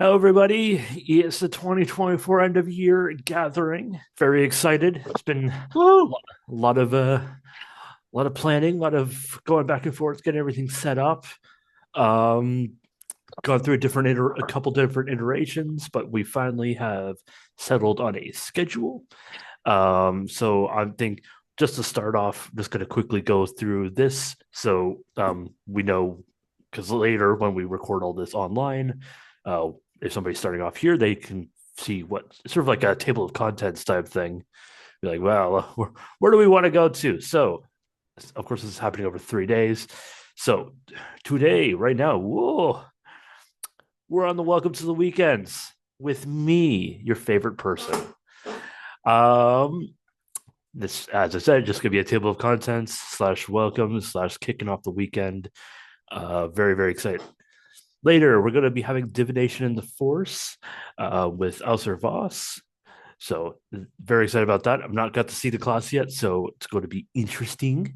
Hello, everybody. It's the 2024 end of year gathering. Very excited. It's been a Woo! lot of planning, a lot of going back and forth, getting everything set up. Um, Gone through a couple different iterations, but we finally have settled on a schedule. So I think just to start off, I'm just going to quickly go through this so we know because later when we record all this online, uh, if somebody's starting off here, they can see what sort of like a table of contents type thing. Be like, well, where do we want to go to? So, of course, this is happening over 3 days. So, today, right now, whoa, we're on the Welcome to the Weekends with me, your favorite person. Um, this, as I said, just gonna be a table of contents slash welcome slash kicking off the weekend. Very, very excited. Later, we're going to be having Divination in the Force with Alcer Voss. So, very excited about that. I've not got to see the class yet, so it's going to be interesting.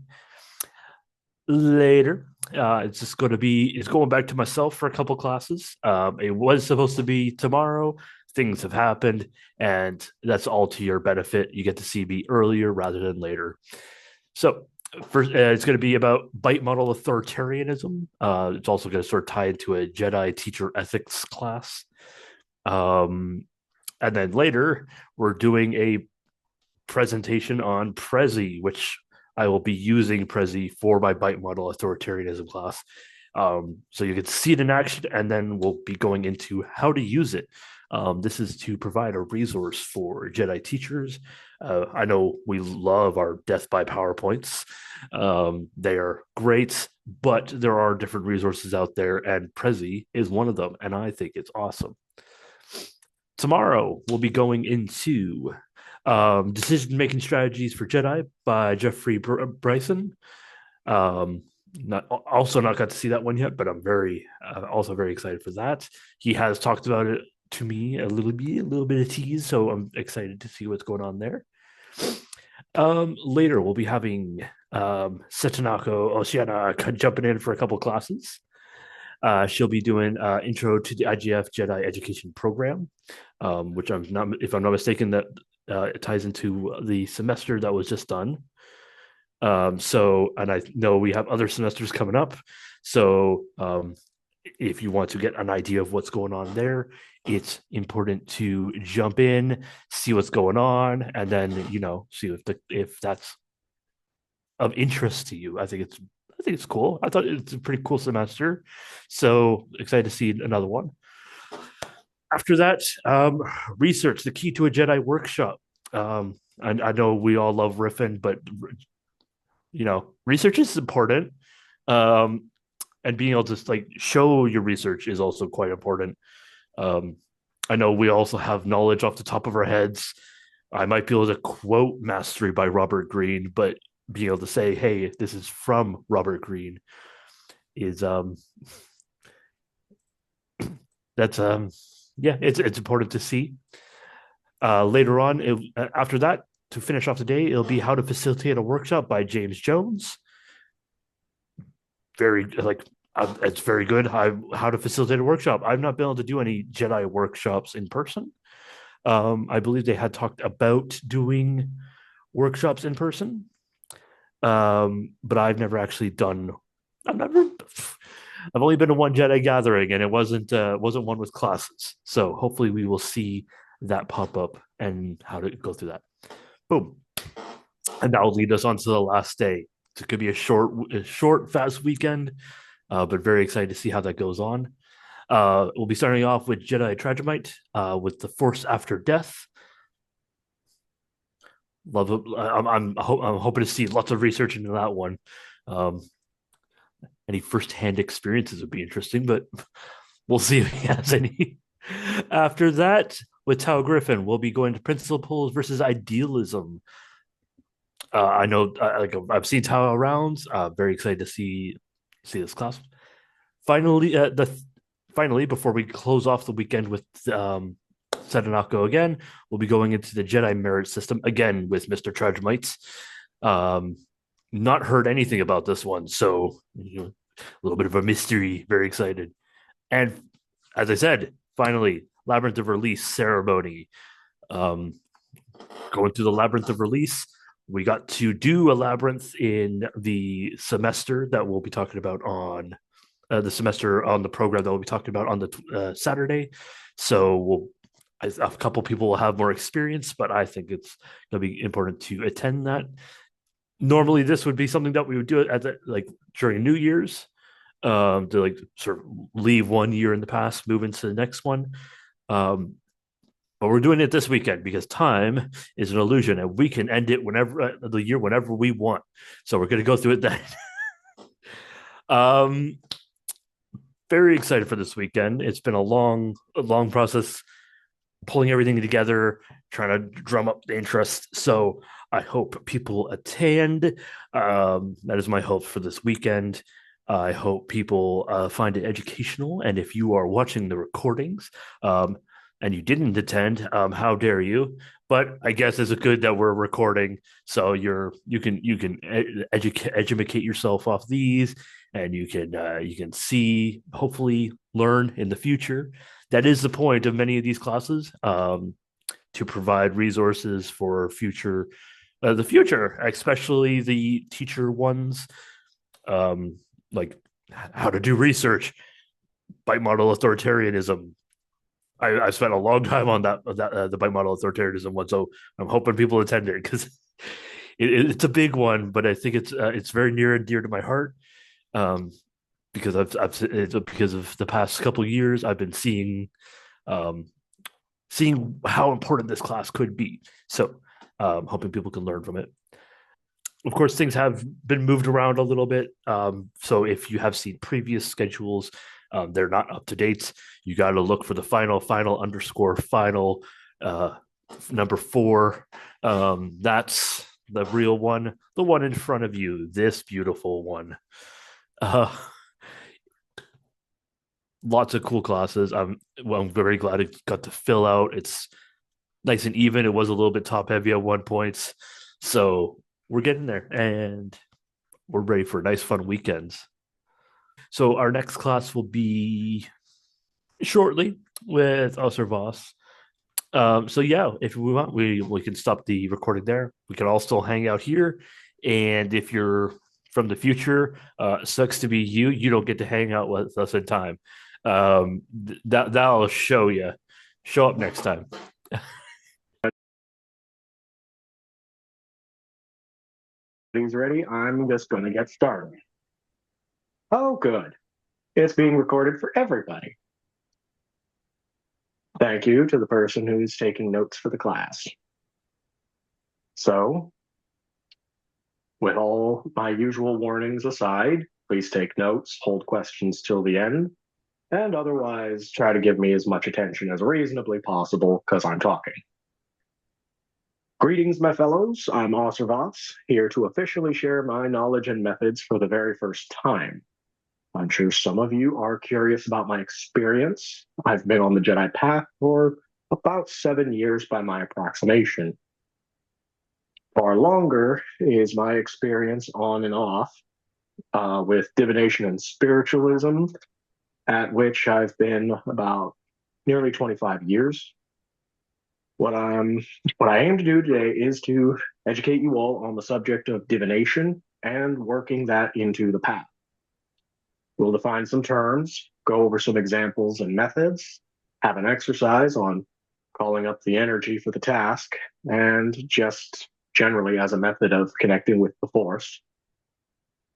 Later, it's going back to myself for a couple classes. It was supposed to be tomorrow. Things have happened, and that's all to your benefit. You get to see me earlier rather than later. So, first, it's going to be about bite model authoritarianism. It's also going to sort of tie into a Jedi teacher ethics class. Um, and then later, we're doing a presentation on Prezi, which I will be using Prezi for my bite model authoritarianism class. So you can see it in action, and then we'll be going into how to use it. This is to provide a resource for Jedi teachers. I know we love our death by PowerPoints. They are great, but there are different resources out there, and Prezi is one of them, and I think it's awesome. Tomorrow, we'll be going into Decision Making Strategies for Jedi by Jeffrey Bryson. Not also not got to see that one yet, but I'm very also very excited for that. He has talked about it to me a little bit of tease, so I'm excited to see what's going on there. Later we'll be having Setanako Oceana jumping in for a couple classes. She'll be doing intro to the IGF Jedi Education Program, which I'm not, if I'm not mistaken, that it ties into the semester that was just done. And I know we have other semesters coming up. So, if you want to get an idea of what's going on there, it's important to jump in, see what's going on, and then see if that's of interest to you. I think it's cool. I thought it's a pretty cool semester, so excited to see another one. After that, research the key to a Jedi workshop. I know we all love riffing, but research is important. Um, and being able to like show your research is also quite important. Um, I know we also have knowledge off the top of our heads. I might be able to quote Mastery by Robert Greene, but being able to say, "Hey, this is from Robert Greene," is that's yeah, it's important to see. Later on, after that, to finish off the day, it'll be how to facilitate a workshop by James Jones. Very like it's very good. How to facilitate a workshop. I've not been able to do any Jedi workshops in person. I believe they had talked about doing workshops in person, but I've never actually done. I've never. I've only been to one Jedi gathering, and it wasn't one with classes. So hopefully, we will see that pop up and how to go through that. Boom, and that will lead us on to the last day. It could be a short, fast weekend, but very excited to see how that goes on. We'll be starting off with Jedi Tragomite with the Force After Death. Love it. I'm hoping to see lots of research into that one. Um, any first-hand experiences would be interesting, but we'll see if he has any. After that, with Tao Griffin, we'll be going to Principles versus Idealism. I know, like I've seen Tao around. Very excited to see this class. Finally, finally, before we close off the weekend with Sedanako again, we'll be going into the Jedi merit system again with Mr. Trudgemites. Um, Not heard anything about this one, so a little bit of a mystery. Very excited. And as I said, finally, Labyrinth of Release ceremony. Um, Going through the Labyrinth of Release, we got to do a labyrinth in the semester that we'll be talking about on the semester on the program that we'll be talking about on the Saturday. So a couple people will have more experience, but I think it's going to be important to attend that. Normally, this would be something that we would do at like during New Year's, to like sort of leave one year in the past, move into the next one. Um, but we're doing it this weekend because time is an illusion, and we can end it whenever the year whenever we want. So we're going to go through it then. um, very excited for this weekend. It's been a long process pulling everything together, trying to drum up the interest. So I hope people attend. That is my hope for this weekend. I hope people find it educational. And if you are watching the recordings and you didn't attend, how dare you? But I guess it's good that we're recording, so you can educate yourself off these, and you can see, hopefully learn in the future. That is the point of many of these classes, to provide resources for the future, especially the teacher ones, um, like how to do research, bite model authoritarianism. I spent a long time on the bite model authoritarianism one, so I'm hoping people attend it because it's a big one, but I think it's very near and dear to my heart. Um, because it's because of the past couple of years, I've been um, seeing how important this class could be. So, hoping people can learn from it. Of course, things have been moved around a little bit. So, if you have seen previous schedules, they're not up to date. You got to look for the final underscore final uh, number 4. That's the real one, the one in front of you, this beautiful one. Uh, Lots of cool classes. I'm very glad it got to fill out. It's nice and even. It was a little bit top heavy at one point. So we're getting there, and we're ready for nice, fun weekends. So our next class will be shortly with us or Voss. So yeah, if we want, we can stop the recording there. We can all still hang out here, and if you're from the future, sucks to be you. You don't get to hang out with us in time. That'll show you. Show up next time. Everything's ready. I'm just going to get started. Oh, good. It's being recorded for everybody. Thank you to the person who's taking notes for the class. So, with all my usual warnings aside, please take notes, hold questions till the end, and otherwise try to give me as much attention as reasonably possible because I'm talking. Greetings, my fellows. I'm Osservots, here to officially share my knowledge and methods for the very first time. I'm sure some of you are curious about my experience. I've been on the Jedi path for about 7 years by my approximation. Far longer is my experience on and off with divination and spiritualism, at which I've been about nearly 25 years. What I aim to do today is to educate you all on the subject of divination and working that into the path. We'll define some terms, go over some examples and methods, have an exercise on calling up the energy for the task, and just generally as a method of connecting with the Force.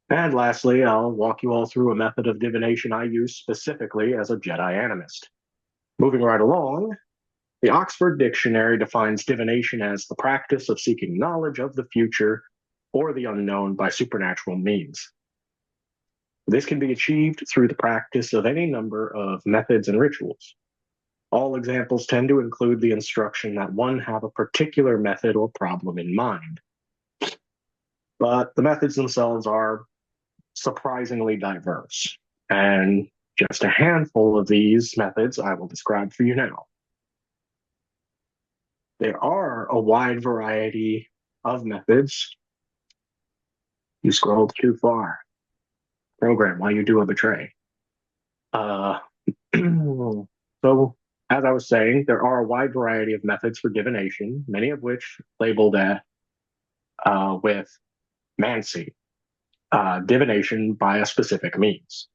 And lastly, I'll walk you all through a method of divination I use specifically as a Jedi animist. Moving right along, the Oxford Dictionary defines divination as the practice of seeking knowledge of the future or the unknown by supernatural means. This can be achieved through the practice of any number of methods and rituals. All examples tend to include the instruction that one have a particular method or problem in mind. But the methods themselves are surprisingly diverse, and just a handful of these methods I will describe for you now. There are a wide variety of methods. You scrolled too far. Program, why you do a betray? So As I was saying, there are a wide variety of methods for divination, many of which labeled with mancy, divination by a specific means.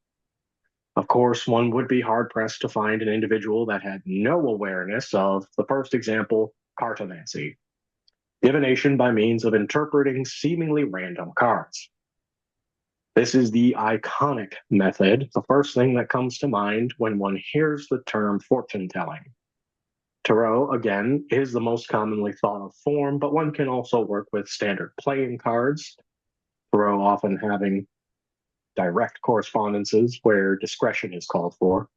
Of course, one would be hard pressed to find an individual that had no awareness of the first example, cartomancy, divination by means of interpreting seemingly random cards. This is the iconic method, the first thing that comes to mind when one hears the term fortune telling. Tarot, again, is the most commonly thought of form, but one can also work with standard playing cards, Tarot often having direct correspondences where discretion is called for.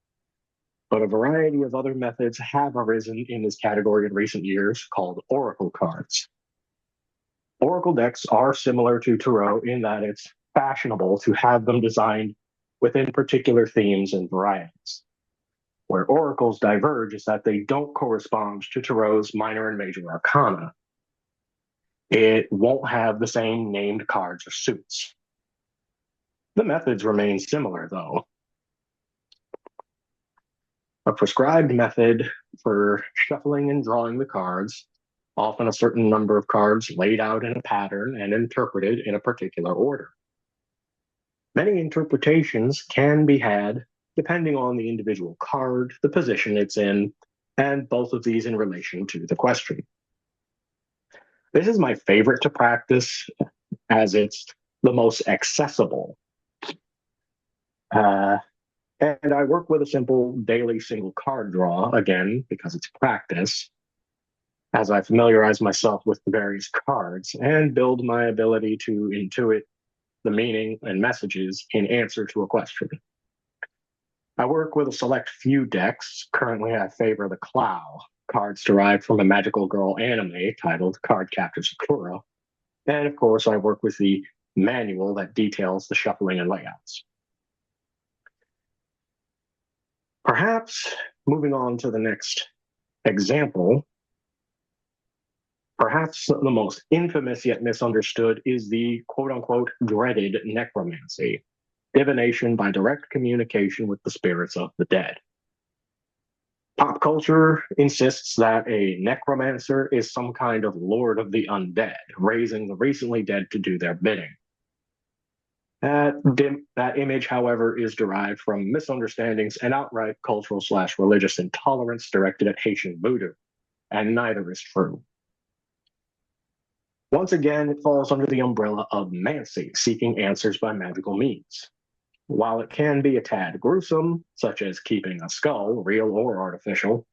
But a variety of other methods have arisen in this category in recent years called oracle cards. Oracle decks are similar to Tarot in that it's fashionable to have them designed within particular themes and varieties. Where oracles diverge is that they don't correspond to Tarot's minor and major arcana. It won't have the same named cards or suits. The methods remain similar, though. A prescribed method for shuffling and drawing the cards, often a certain number of cards laid out in a pattern and interpreted in a particular order. Many interpretations can be had depending on the individual card, the position it's in, and both of these in relation to the question. This is my favorite to practice as it's the most accessible. And I work with a simple daily single card draw, again, because it's practice, as I familiarize myself with the various cards and build my ability to intuit the meaning and messages in answer to a question. I work with a select few decks. Currently, I favor the Clow, cards derived from a magical girl anime titled Card Captor Sakura. And of course, I work with the manual that details the shuffling and layouts. Perhaps moving on to the next example, perhaps the most infamous yet misunderstood is the quote-unquote dreaded necromancy, divination by direct communication with the spirits of the dead. Pop culture insists that a necromancer is some kind of lord of the undead, raising the recently dead to do their bidding. That image, however, is derived from misunderstandings and outright cultural/religious intolerance directed at Haitian voodoo, and neither is true. Once again, it falls under the umbrella of mancy, seeking answers by magical means. While it can be a tad gruesome, such as keeping a skull, real or artificial,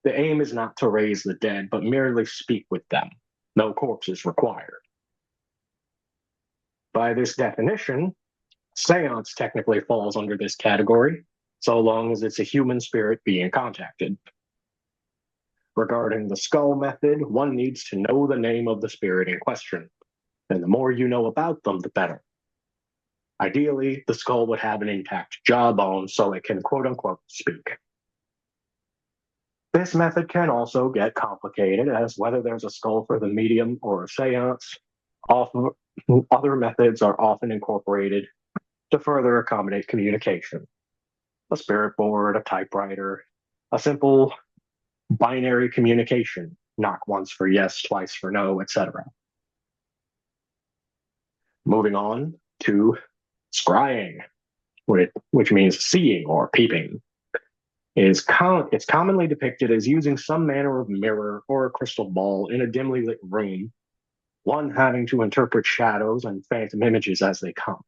the aim is not to raise the dead, but merely speak with them. No corpses required. By this definition, seance technically falls under this category, so long as it's a human spirit being contacted. Regarding the skull method, one needs to know the name of the spirit in question, and the more you know about them, the better. Ideally, the skull would have an intact jawbone so it can quote-unquote speak. This method can also get complicated, as whether there's a skull for the medium or a seance, other methods are often incorporated to further accommodate communication. A spirit board, a typewriter, a simple binary communication, knock once for yes, twice for no, etc. Moving on to scrying, which means seeing or peeping. It's commonly depicted as using some manner of mirror or a crystal ball in a dimly lit room, one having to interpret shadows and phantom images as they come.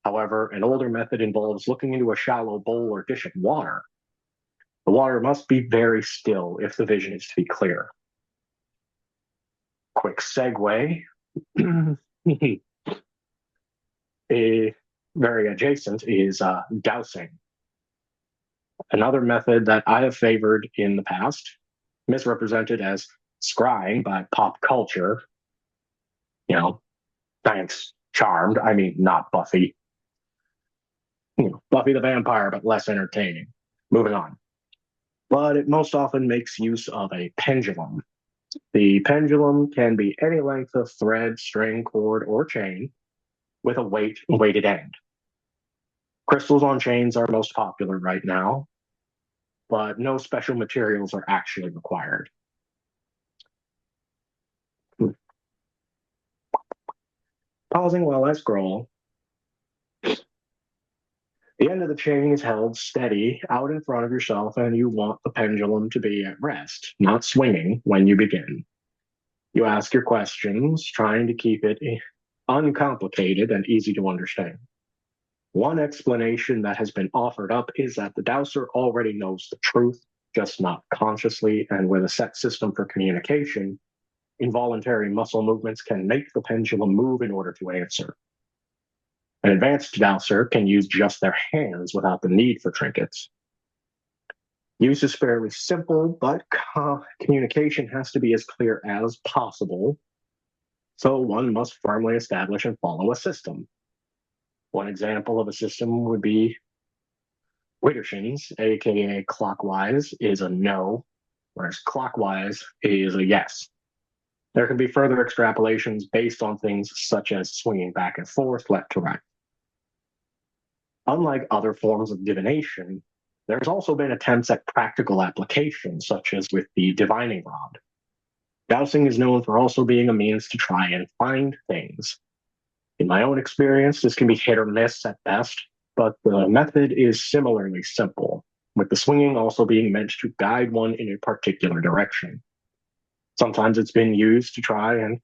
However, an older method involves looking into a shallow bowl or dish of water. The water must be very still if the vision is to be clear. Quick segue. A very adjacent is dowsing. Another method that I have favored in the past, misrepresented as scrying by pop culture. Thanks, Charmed. I mean, not Buffy. Buffy the Vampire, but less entertaining. Moving on. But it most often makes use of a pendulum. The pendulum can be any length of thread, string, cord, or chain with a weighted end. Crystals on chains are most popular right now. but no special materials are actually required. Pausing while I scroll, the end of the chain is held steady out in front of yourself, and you want the pendulum to be at rest, not swinging when you begin. You ask your questions, trying to keep it uncomplicated and easy to understand. One explanation that has been offered up is that the dowser already knows the truth, just not consciously, and with a set system for communication, involuntary muscle movements can make the pendulum move in order to answer. An advanced dowser can use just their hands without the need for trinkets. Use is fairly simple, but communication has to be as clear as possible, so one must firmly establish and follow a system. One example of a system would be Winterthorn's, aka clockwise, is a no, whereas clockwise is a yes. There can be further extrapolations based on things such as swinging back and forth, left to right. Unlike other forms of divination, there's also been attempts at practical applications, such as with the divining rod. Dowsing is known for also being a means to try and find things. In my own experience, this can be hit or miss at best, but the method is similarly simple, with the swinging also being meant to guide one in a particular direction. Sometimes it's been used to try and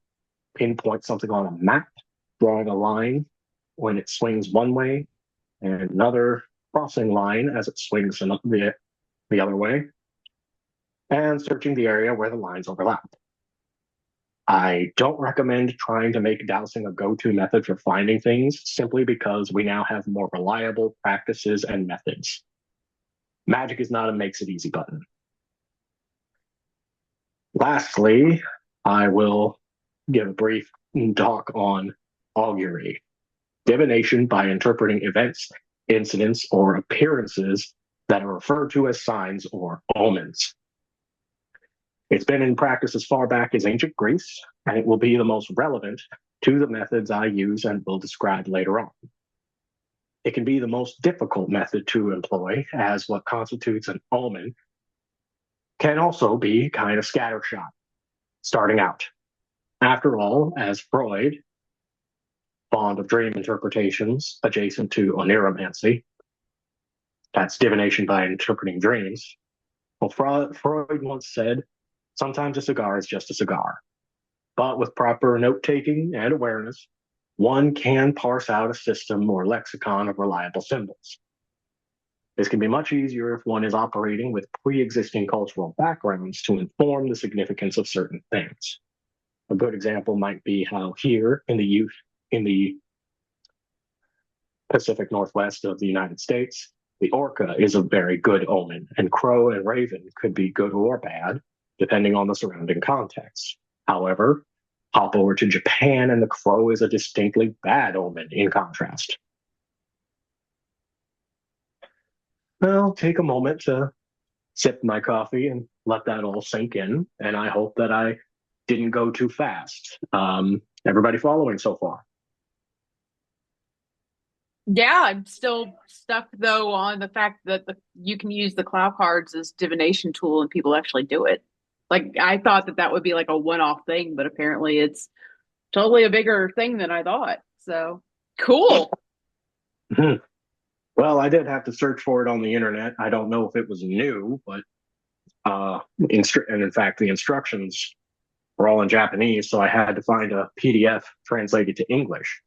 pinpoint something on a map, drawing a line when it swings one way, and another crossing line as it swings the other way, and searching the area where the lines overlap. I don't recommend trying to make dowsing a go-to method for finding things, simply because we now have more reliable practices and methods. Magic is not a makes-it-easy button. Lastly, I will give a brief talk on augury, divination by interpreting events, incidents, or appearances that are referred to as signs or omens. It's been in practice as far back as ancient Greece, and it will be the most relevant to the methods I use and will describe later on. It can be the most difficult method to employ, as what constitutes an omen can also be kind of scattershot, starting out. After all, as Freud, fond of dream interpretations adjacent to oniromancy, that's divination by interpreting dreams. Well, Freud once said, sometimes a cigar is just a cigar. But with proper note-taking and awareness, one can parse out a system or lexicon of reliable symbols. This can be much easier if one is operating with pre-existing cultural backgrounds to inform the significance of certain things. A good example might be how here in the Pacific Northwest of the United States, the orca is a very good omen, and crow and raven could be good or bad, depending on the surrounding context. However, hop over to Japan and the crow is a distinctly bad omen in contrast. I'll take a moment to sip my coffee and let that all sink in, and I hope that I didn't go too fast. Everybody following so far? Yeah, I'm still stuck though on the fact that you can use the cloud cards as divination tool and people actually do it. Like I thought that would be like a one-off thing, but apparently it's totally a bigger thing than I thought. So cool. Well, I did have to search for it on the internet. I don't know if it was new, but and in fact, the instructions were all in Japanese, so I had to find a PDF translated to English.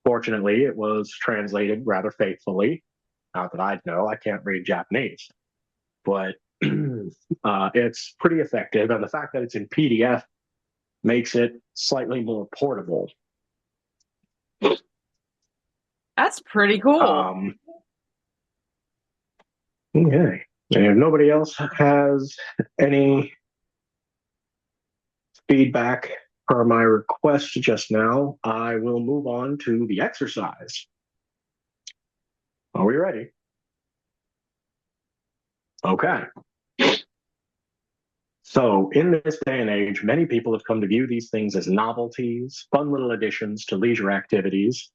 Fortunately, it was translated rather faithfully. Not that I know, I can't read Japanese, but it's pretty effective, and the fact that it's in PDF makes it slightly more portable. That's pretty cool. Okay. And if nobody else has any feedback per my request just now, I will move on to the exercise. Are we ready? Okay. So, in this day and age, many people have come to view these things as novelties, fun little additions to leisure activities,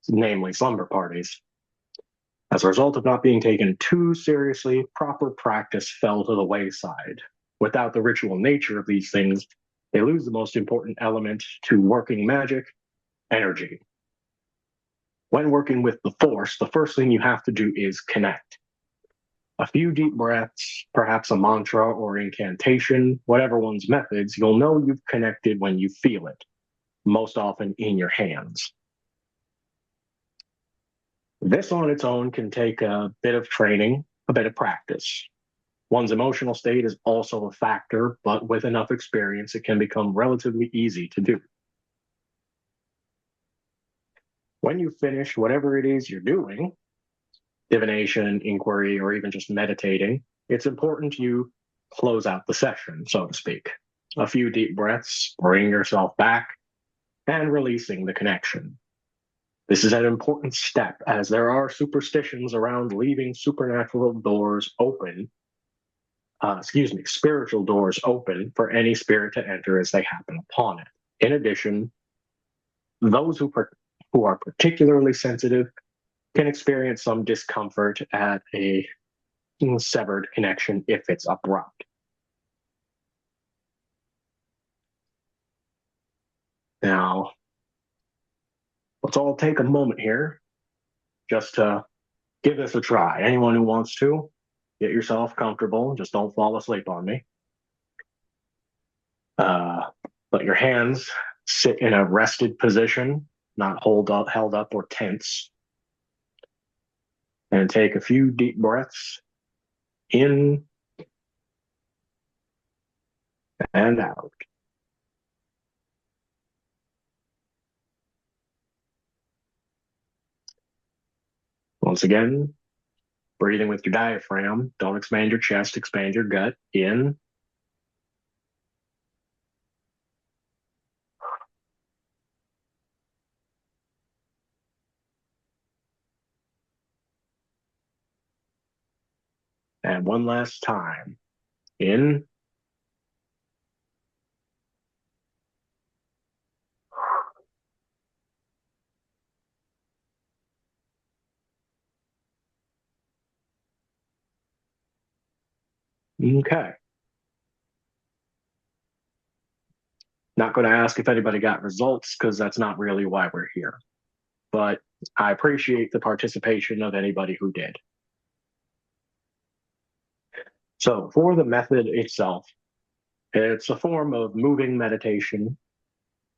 namely slumber parties. As a result of not being taken too seriously, proper practice fell to the wayside. Without the ritual nature of these things, they lose the most important element to working magic: energy. When working with the Force, the first thing you have to do is connect. A few deep breaths, perhaps a mantra or incantation, whatever one's methods, you'll know you've connected when you feel it, most often in your hands. This on its own can take a bit of training, a bit of practice. One's emotional state is also a factor, but with enough experience, it can become relatively easy to do. When you finish whatever it is you're doing, divination, inquiry, or even just meditating, it's important you close out the session, so to speak. A few deep breaths, bring yourself back, and releasing the connection. This is an important step, as there are superstitions around leaving supernatural doors open, spiritual doors open for any spirit to enter as they happen upon it. In addition, those who are particularly sensitive can experience some discomfort at a severed connection if it's abrupt. Now, let's all take a moment here just to give this a try. Anyone who wants to, get yourself comfortable. Just don't fall asleep on me. Let your hands sit in a rested position, not held up or tense. And take a few deep breaths in and out. Once again, breathing with your diaphragm. Don't expand your chest, expand your gut. In and one last time. In okay. Not going to ask if anybody got results because that's not really why we're here. But I appreciate the participation of anybody who did. So for the method itself, it's a form of moving meditation.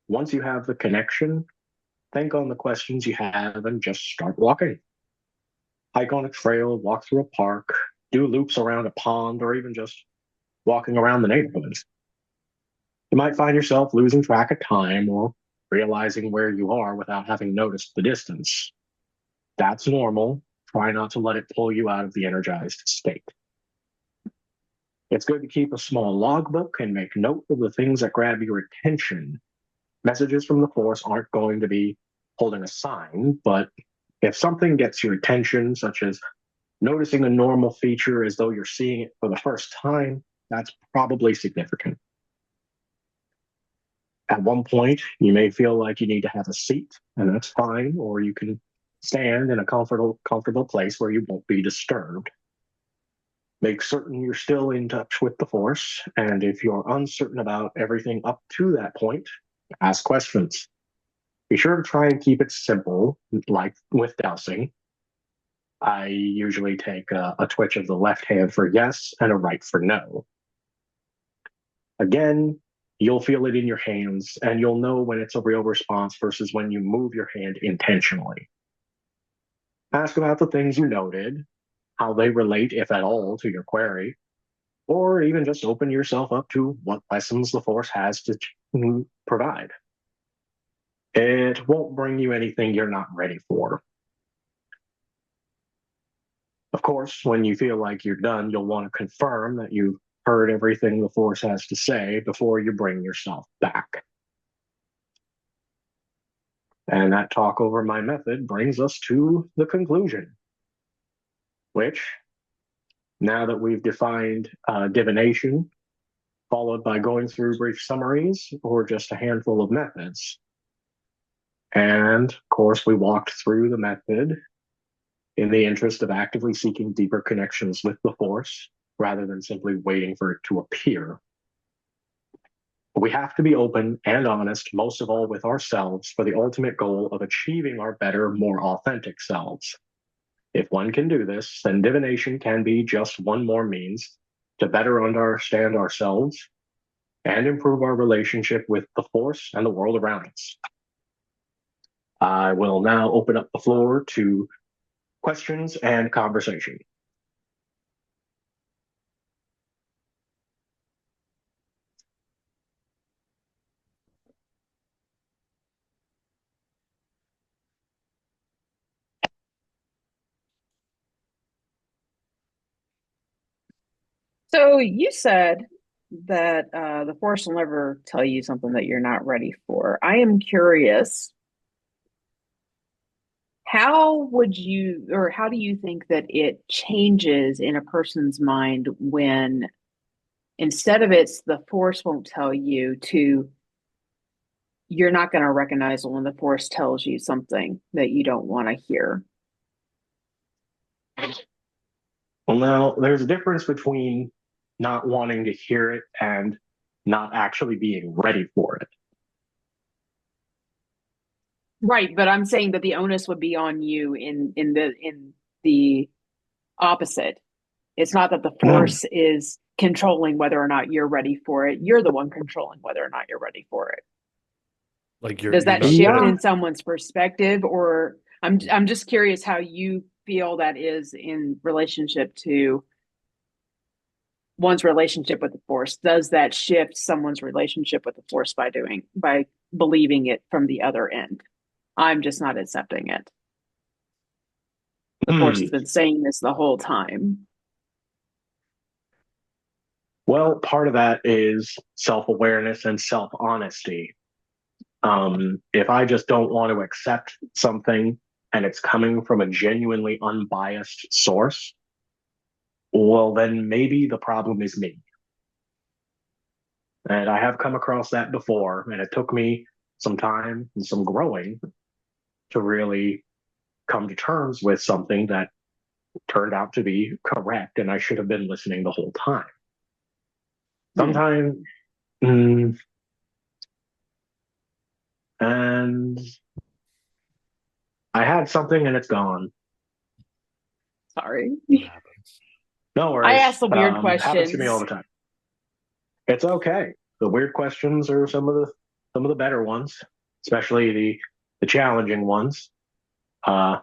Once you have the connection, think on the questions you have and just start walking. Hike on a trail, walk through a park, do loops around a pond, or even just walking around the neighborhood. You might find yourself losing track of time or realizing where you are without having noticed the distance. That's normal. Try not to let it pull you out of the energized state. It's good to keep a small logbook and make note of the things that grab your attention. Messages from the Force aren't going to be holding a sign, but if something gets your attention, such as noticing a normal feature as though you're seeing it for the first time, that's probably significant. At one point, you may feel like you need to have a seat, and that's fine, or you can stand in a comfortable place where you won't be disturbed. Make certain you're still in touch with the Force, and if you're uncertain about everything up to that point, ask questions. Be sure to try and keep it simple, like with dowsing. I usually take a twitch of the left hand for yes and a right for no. Again, you'll feel it in your hands, and you'll know when it's a real response versus when you move your hand intentionally. Ask about the things you noted, how they relate, if at all, to your query, or even just open yourself up to what lessons the Force has to provide. It won't bring you anything you're not ready for. Of course, when you feel like you're done, you'll want to confirm that you've heard everything the Force has to say before you bring yourself back. And that talk over my method brings us to the conclusion, which, now that we've defined divination, followed by going through brief summaries or just a handful of methods, and of course we walked through the method in the interest of actively seeking deeper connections with the Force rather than simply waiting for it to appear. We have to be open and honest, most of all with ourselves, for the ultimate goal of achieving our better, more authentic selves. If one can do this, then divination can be just one more means to better understand ourselves and improve our relationship with the Force and the world around us. I will now open up the floor to questions and conversation. So you said that the Force will never tell you something that you're not ready for. I am curious, how would you, or how do you think that it changes in a person's mind when instead of it's the Force won't tell you to you're not going to recognize when the Force tells you something that you don't want to hear? Well, now there's a difference between not wanting to hear it and not actually being ready for it. Right, but I'm saying that the onus would be on you in the opposite. It's not that the Force is controlling whether or not you're ready for it. You're the one controlling whether or not you're ready for it. Like Does you're that not shift Yeah. in someone's perspective, or I'm just curious how you feel that is in relationship to one's relationship with the Force. Does that shift someone's relationship with the Force by believing it from the other end? I'm just not accepting it. The Force has been saying this the whole time. Well, part of that is self-awareness and self-honesty. If I just don't want to accept something and it's coming from a genuinely unbiased source, well, then maybe the problem is me. And I have come across that before, and it took me some time and some growing to really come to terms with something that turned out to be correct, and I should have been listening the whole time. Sometimes, and I had something and it's gone. Sorry. No I worries. ask the weird Happens to me all questions. the time. It's okay. The weird questions are some of the better ones, especially the challenging ones. Uh,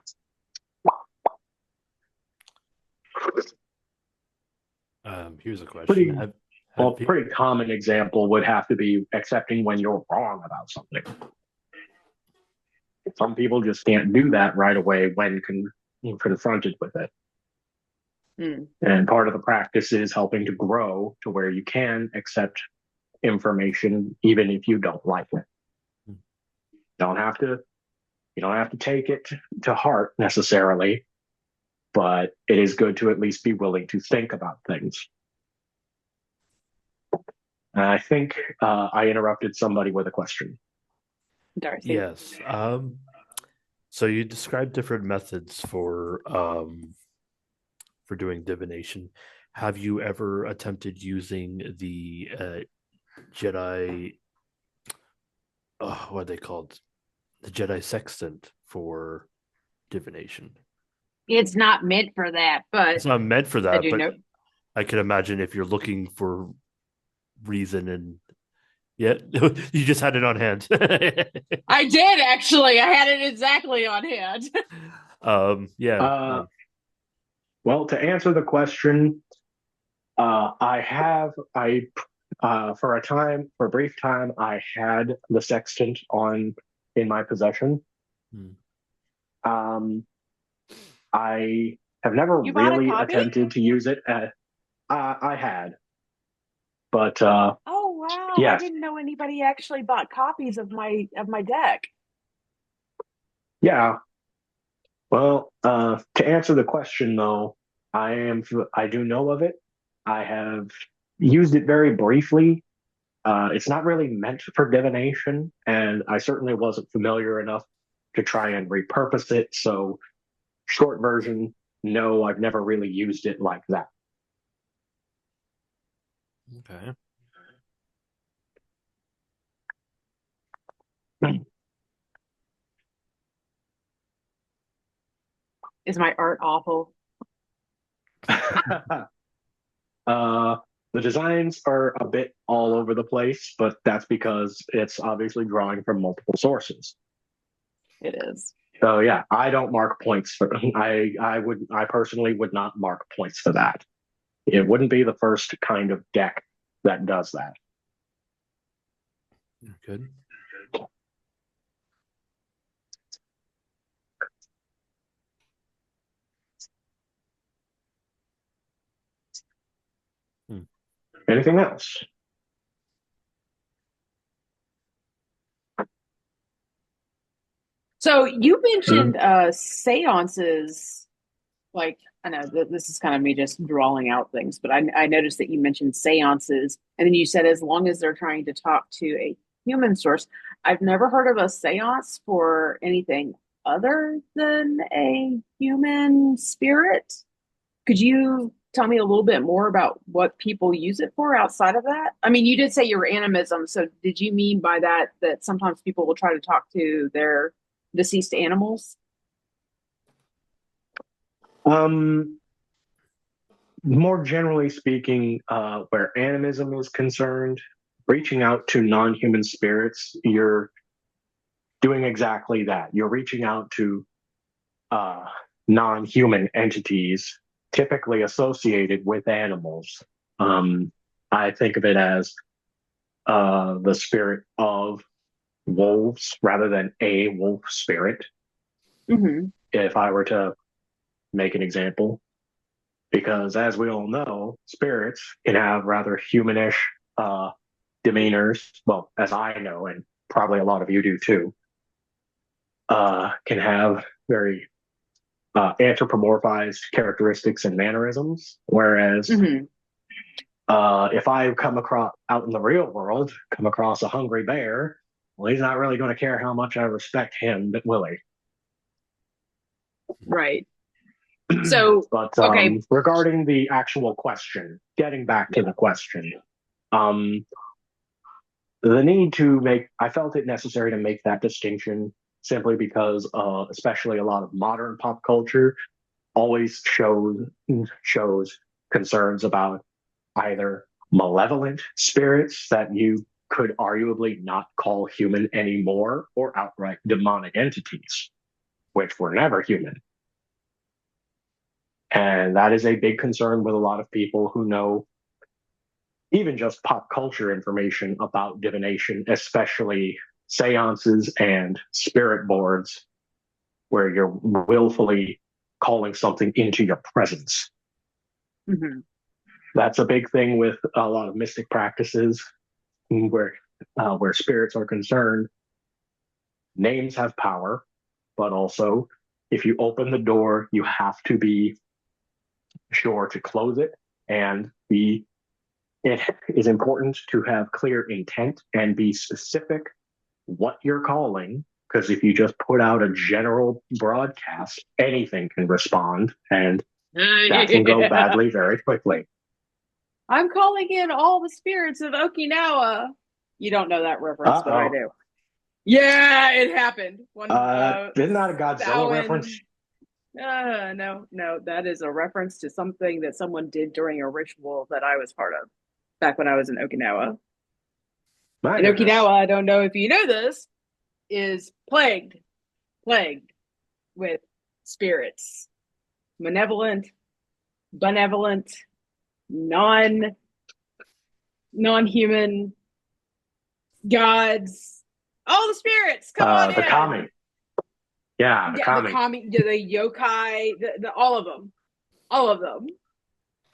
Here's a question. pretty Have you, pretty common example would have to be accepting when you're wrong about something. Some people just can't do that right away when confronted with it. And part of the practice is helping to grow to where you can accept information even if you don't like it. Don't have to you don't have to take it to heart necessarily, but it is good to at least be willing to think about things. And I think I interrupted somebody with a question. Darcy. yes. So you described different methods for doing divination. Have you ever attempted using the Jedi? What are they called? The Jedi sextant for divination. It's not meant for that, but It's not meant for I that, do but know. I could imagine if you're looking for reason and yeah, you just had it on hand. I did actually. I had it exactly on hand. Yeah. Well, to answer the question, for a brief time, I had the sextant on in my possession. Um, I have never You bought a really copy? attempted to use it. I had, but Oh wow! I yes, didn't know anybody actually bought copies of my deck. yeah. Well, to answer the question though, I do know of it. I have used it very briefly. It's not really meant for divination, and I certainly wasn't familiar enough to try and repurpose it. So Short version, no, I've never really used it like that. Okay. Is my art awful? The designs are a bit all over the place, but that's because it's obviously drawing from multiple sources. It is. So yeah, I don't mark points for I personally would not mark points for that. It wouldn't be the first kind of deck that does that. Good. Anything else? So you mentioned seances. Like, I know that this is kind of me just drawing out things, but I noticed that you mentioned seances, and then you said as long as they're trying to talk to a human source. I've never heard of a seance for anything other than a human spirit. Could you tell me a little bit more about what people use it for outside of that? I mean, you did say you were animism, so did you mean by that that sometimes people will try to talk to their deceased animals? Um, More generally speaking, where animism is concerned, reaching out to non-human spirits, you're doing exactly that. You're reaching out to uh, non-human entities typically associated with animals. I think of it as the spirit of wolves rather than a wolf spirit. Mm-hmm. If I were to make an example, because as we all know, spirits can have rather humanish uh, demeanors. Well, as I know, and probably a lot of you do too, can have very anthropomorphized characteristics and mannerisms. Whereas Mm-hmm. if I come across out in the real world, come across a hungry bear, well, he's not really going to care how much I respect him, but will he? Right. So, But okay. regarding the actual question, getting back to Yeah. the question, um, the need to make, I felt it necessary to make that distinction simply because, especially a lot of modern pop culture always shows concerns about either malevolent spirits that you could arguably not call human anymore, or outright demonic entities, which were never human. And that is a big concern with a lot of people who know even just pop culture information about divination, especially seances and spirit boards, where you're willfully calling something into your presence. Mm-hmm. That's a big thing with a lot of mystic practices where spirits are concerned. Names have power, but also if you open the door, you have to be sure to close it and be it is important to have clear intent and be specific what you're calling, because if you just put out a general broadcast, anything can respond, and that can go Yeah. badly very quickly. I'm calling in all the spirits of Okinawa. You don't know that reference, but I Uh-oh. do. Yeah, it happened. Isn't that a Godzilla reference? No, that is a reference to something that someone did during a ritual that I was part of back when I was in Okinawa. My And Okinawa, goodness. I don't know if you know this, is plagued with spirits, malevolent, benevolent, non non-human gods, all the spirits, come on The in. kami. Yeah, the Yeah, the kami. kami, the yokai, all of them, all of them.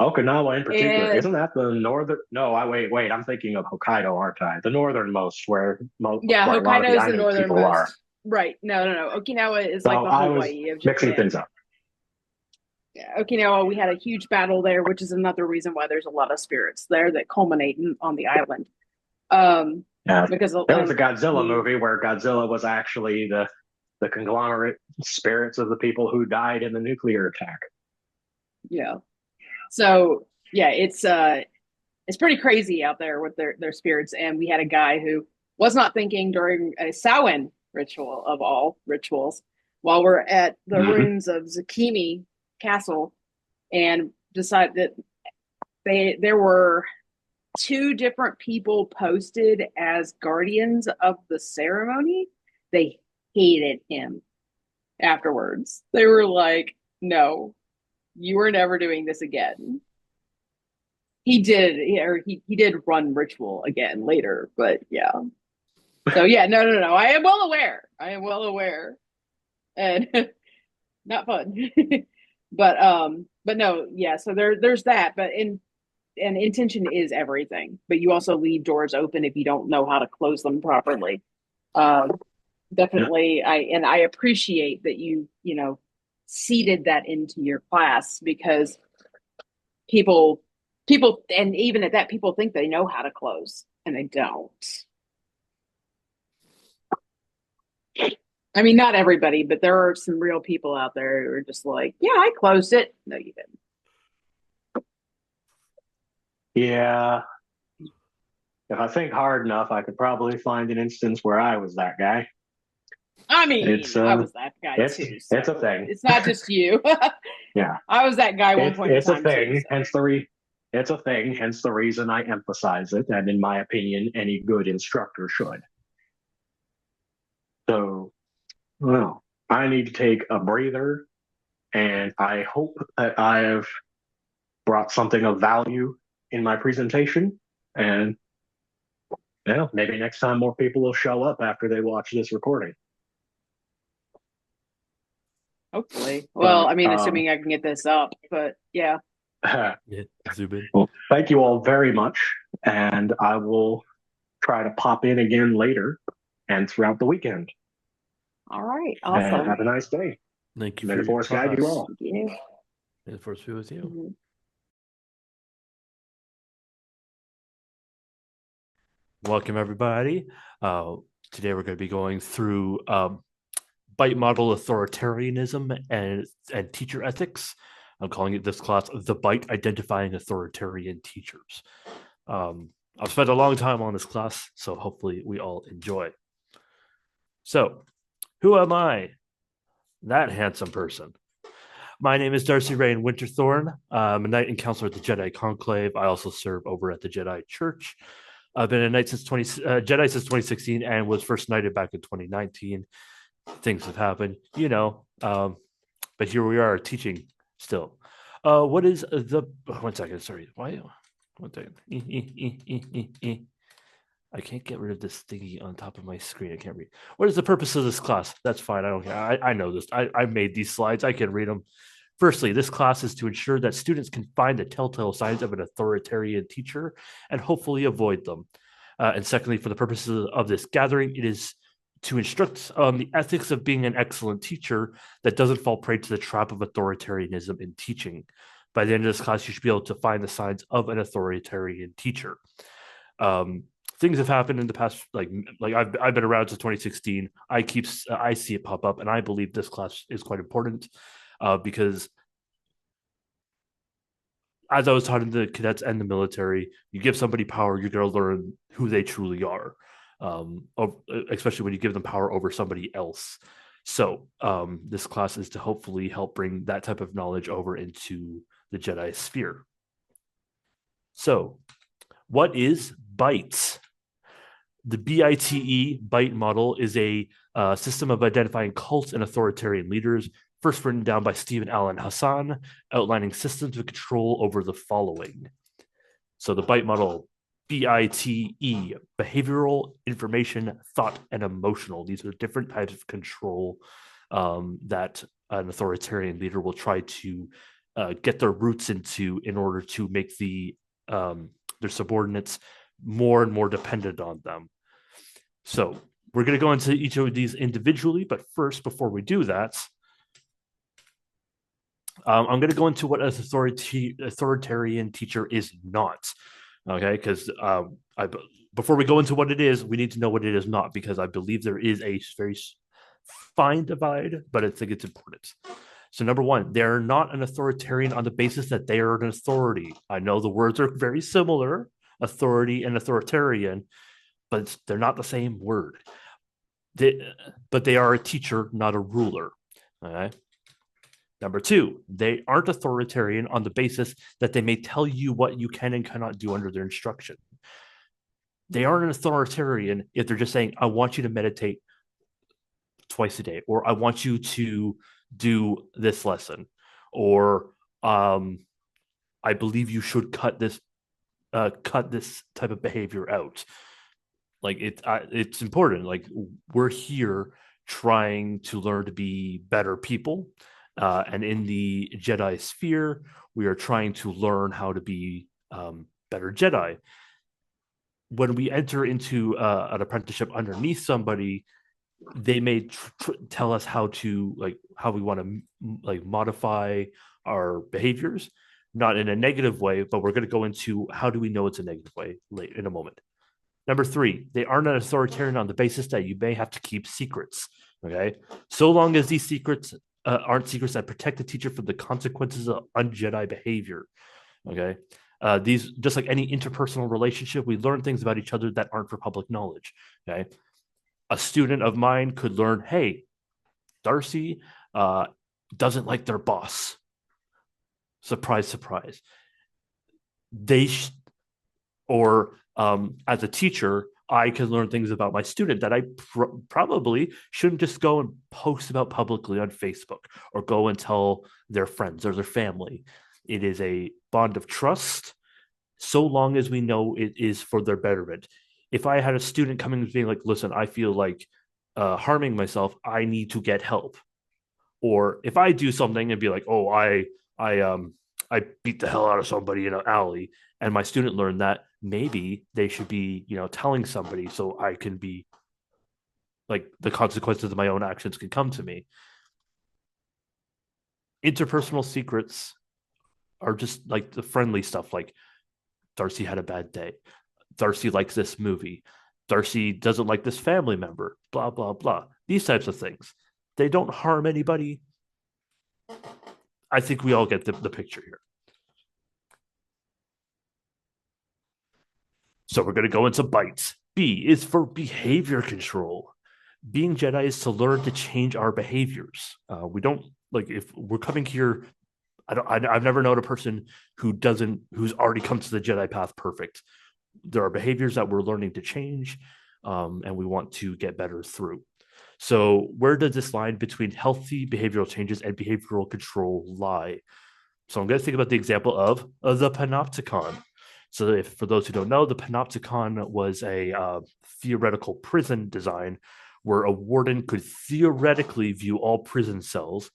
Okinawa in particular. And Isn't that the northern? No, wait. I'm thinking of Hokkaido, aren't I? The northernmost, yeah, where a lot of Hokkaido the is the Ainu people are. northernmost. Right. No. Okinawa is like So the I was Hawaii of mixing Japan. things up. Yeah, Okinawa, we had a huge battle there, which is another reason why there's a lot of spirits there that culminate on the island. Um, Yeah, because there was a Godzilla we movie where Godzilla was actually the conglomerate spirits of the people who died in the nuclear attack. Yeah. So yeah, it's pretty crazy out there with their spirits. And we had a guy who was not thinking during a Samhain ritual of all rituals, while we're at the ruins of Zakimi Castle, and decided that there were two different people posted as guardians of the ceremony. They hated him afterwards. They were like, "No, you are never doing this again." He did, or he did run ritual again later, but yeah. So yeah, no. I am well aware. And not fun. But no, yeah. So there's that. But and intention is everything. But you also leave doors open if you don't know how to close them properly. Definitely, I appreciate that you seeded that into your class, because people and even at that, people think they know how to close and they don't. I mean, not everybody, but there are some real people out there who are just like, yeah, I closed it. No, you didn't. Yeah. If I think hard enough, I could probably find an instance where I was that guy. I mean, I was that guy too. So it's a thing. It's not just you. Yeah. I was that guy one point in time. It's a thing. Too, so. It's a thing, hence the reason I emphasize it, and in my opinion, any good instructor should. So, well, I need to take a breather, and I hope that I have brought something of value in my presentation, and maybe next time more people will show up after they watch this recording. Hopefully. Well, I mean, assuming I can get this up, but yeah. Well, thank you all very much, and I will try to pop in again later and throughout the weekend. All right, awesome. And have a nice day. Thank you. May the Force guide you all. Yeah. May the Force be with you. Mm-hmm. Welcome, everybody. Today we're going to be going through bite model authoritarianism and teacher ethics. I'm calling it this class the bite identifying authoritarian teachers. I've spent a long time on this class, so hopefully we all enjoy. So, who am I? That handsome person. My name is Darcy Rain Winterthorn. I'm a knight and counselor at the Jedi Conclave. I also serve over at the Jedi Church. I've been a knight Jedi since 2016 and was first knighted back in 2019. Things have happened, but here we are teaching still. What is the 1 second? Sorry, why? 1 second. I can't get rid of this thingy on top of my screen. I can't read. What is the purpose of this class? That's fine. I don't care. I know this. I made these slides. I can read them. Firstly, this class is to ensure that students can find the telltale signs of an authoritarian teacher and hopefully avoid them. And secondly, for the purposes of this gathering, it is to instruct on the ethics of being an excellent teacher that doesn't fall prey to the trap of authoritarianism in teaching. By the end of this class, you should be able to find the signs of an authoritarian teacher. Things have happened in the past, like I've been around since 2016. I see it pop up, and I believe this class is quite important because, as I was taught in the cadets and the military, you give somebody power, you're going to learn who they truly are, especially when you give them power over somebody else. So this class is to hopefully help bring that type of knowledge over into the Jedi sphere. So, what is BITE? The BITE, BITE model, is a system of identifying cults and authoritarian leaders, first written down by Stephen Allen Hassan, outlining systems of control over the following. So the BITE model, BITE, behavioral, information, thought, and emotional. These are different types of control that an authoritarian leader will try to get their roots into in order to make their subordinates more and more dependent on them. So we're going to go into each of these individually, but first, before we do that, I'm going to go into what an authoritarian teacher is not. Okay, because before we go into what it is, we need to know what it is not, because I believe there is a very fine divide, but I think it's important. So, number one, they're not an authoritarian on the basis that they are an authority. I know the words are very similar, authority and authoritarian, but they're not the same word. But they are a teacher, not a ruler. Okay. Number two, they aren't authoritarian on the basis that they may tell you what you can and cannot do under their instruction. They aren't an authoritarian if they're just saying, I want you to meditate twice a day, or I want you to do this lesson, or I believe you should cut this type of behavior out. Like it's important. Like we're here trying to learn to be better people, and in the Jedi sphere, we are trying to learn how to be better Jedi. When we enter into an apprenticeship underneath somebody, they may tell us how we want to like modify our behaviors, not in a negative way, but we're going to go into how do we know it's a negative way late in a moment. Number three, they aren't an authoritarian on the basis that you may have to keep secrets. Okay, so long as these secrets aren't secrets that protect the teacher from the consequences of un-Jedi behavior. Okay, these, just like any interpersonal relationship, we learn things about each other that aren't for public knowledge. Okay, a student of mine could learn, hey, Darcy doesn't like their boss. Surprise, surprise. Or as a teacher, I can learn things about my student that I probably shouldn't just go and post about publicly on Facebook or go and tell their friends or their family. It is a bond of trust, so long as we know it is for their betterment. If I had a student coming and being like, listen, I feel like harming myself, I need to get help. Or if I do something and be like, oh, I beat the hell out of somebody in an alley, and my student learned that, maybe they should be, telling somebody so I can be like the consequences of my own actions can come to me. Interpersonal secrets are just like the friendly stuff, like Darcy had a bad day. Darcy likes this movie. Darcy doesn't like this family member, blah, blah, blah. These types of things. They don't harm anybody. I think we all get the picture here. So we're going to go into bites. B is for behavior control. Being Jedi is to learn to change our behaviors. We don't, like, if we're coming here, I've never known a person who's already come to the Jedi path perfect. There are behaviors that we're learning to change, and we want to get better through. So where does this line between healthy behavioral changes and behavioral control lie? So I'm going to think about the example of the Panopticon. So for those who don't know, the Panopticon was a theoretical prison design where a warden could theoretically view all prison cells,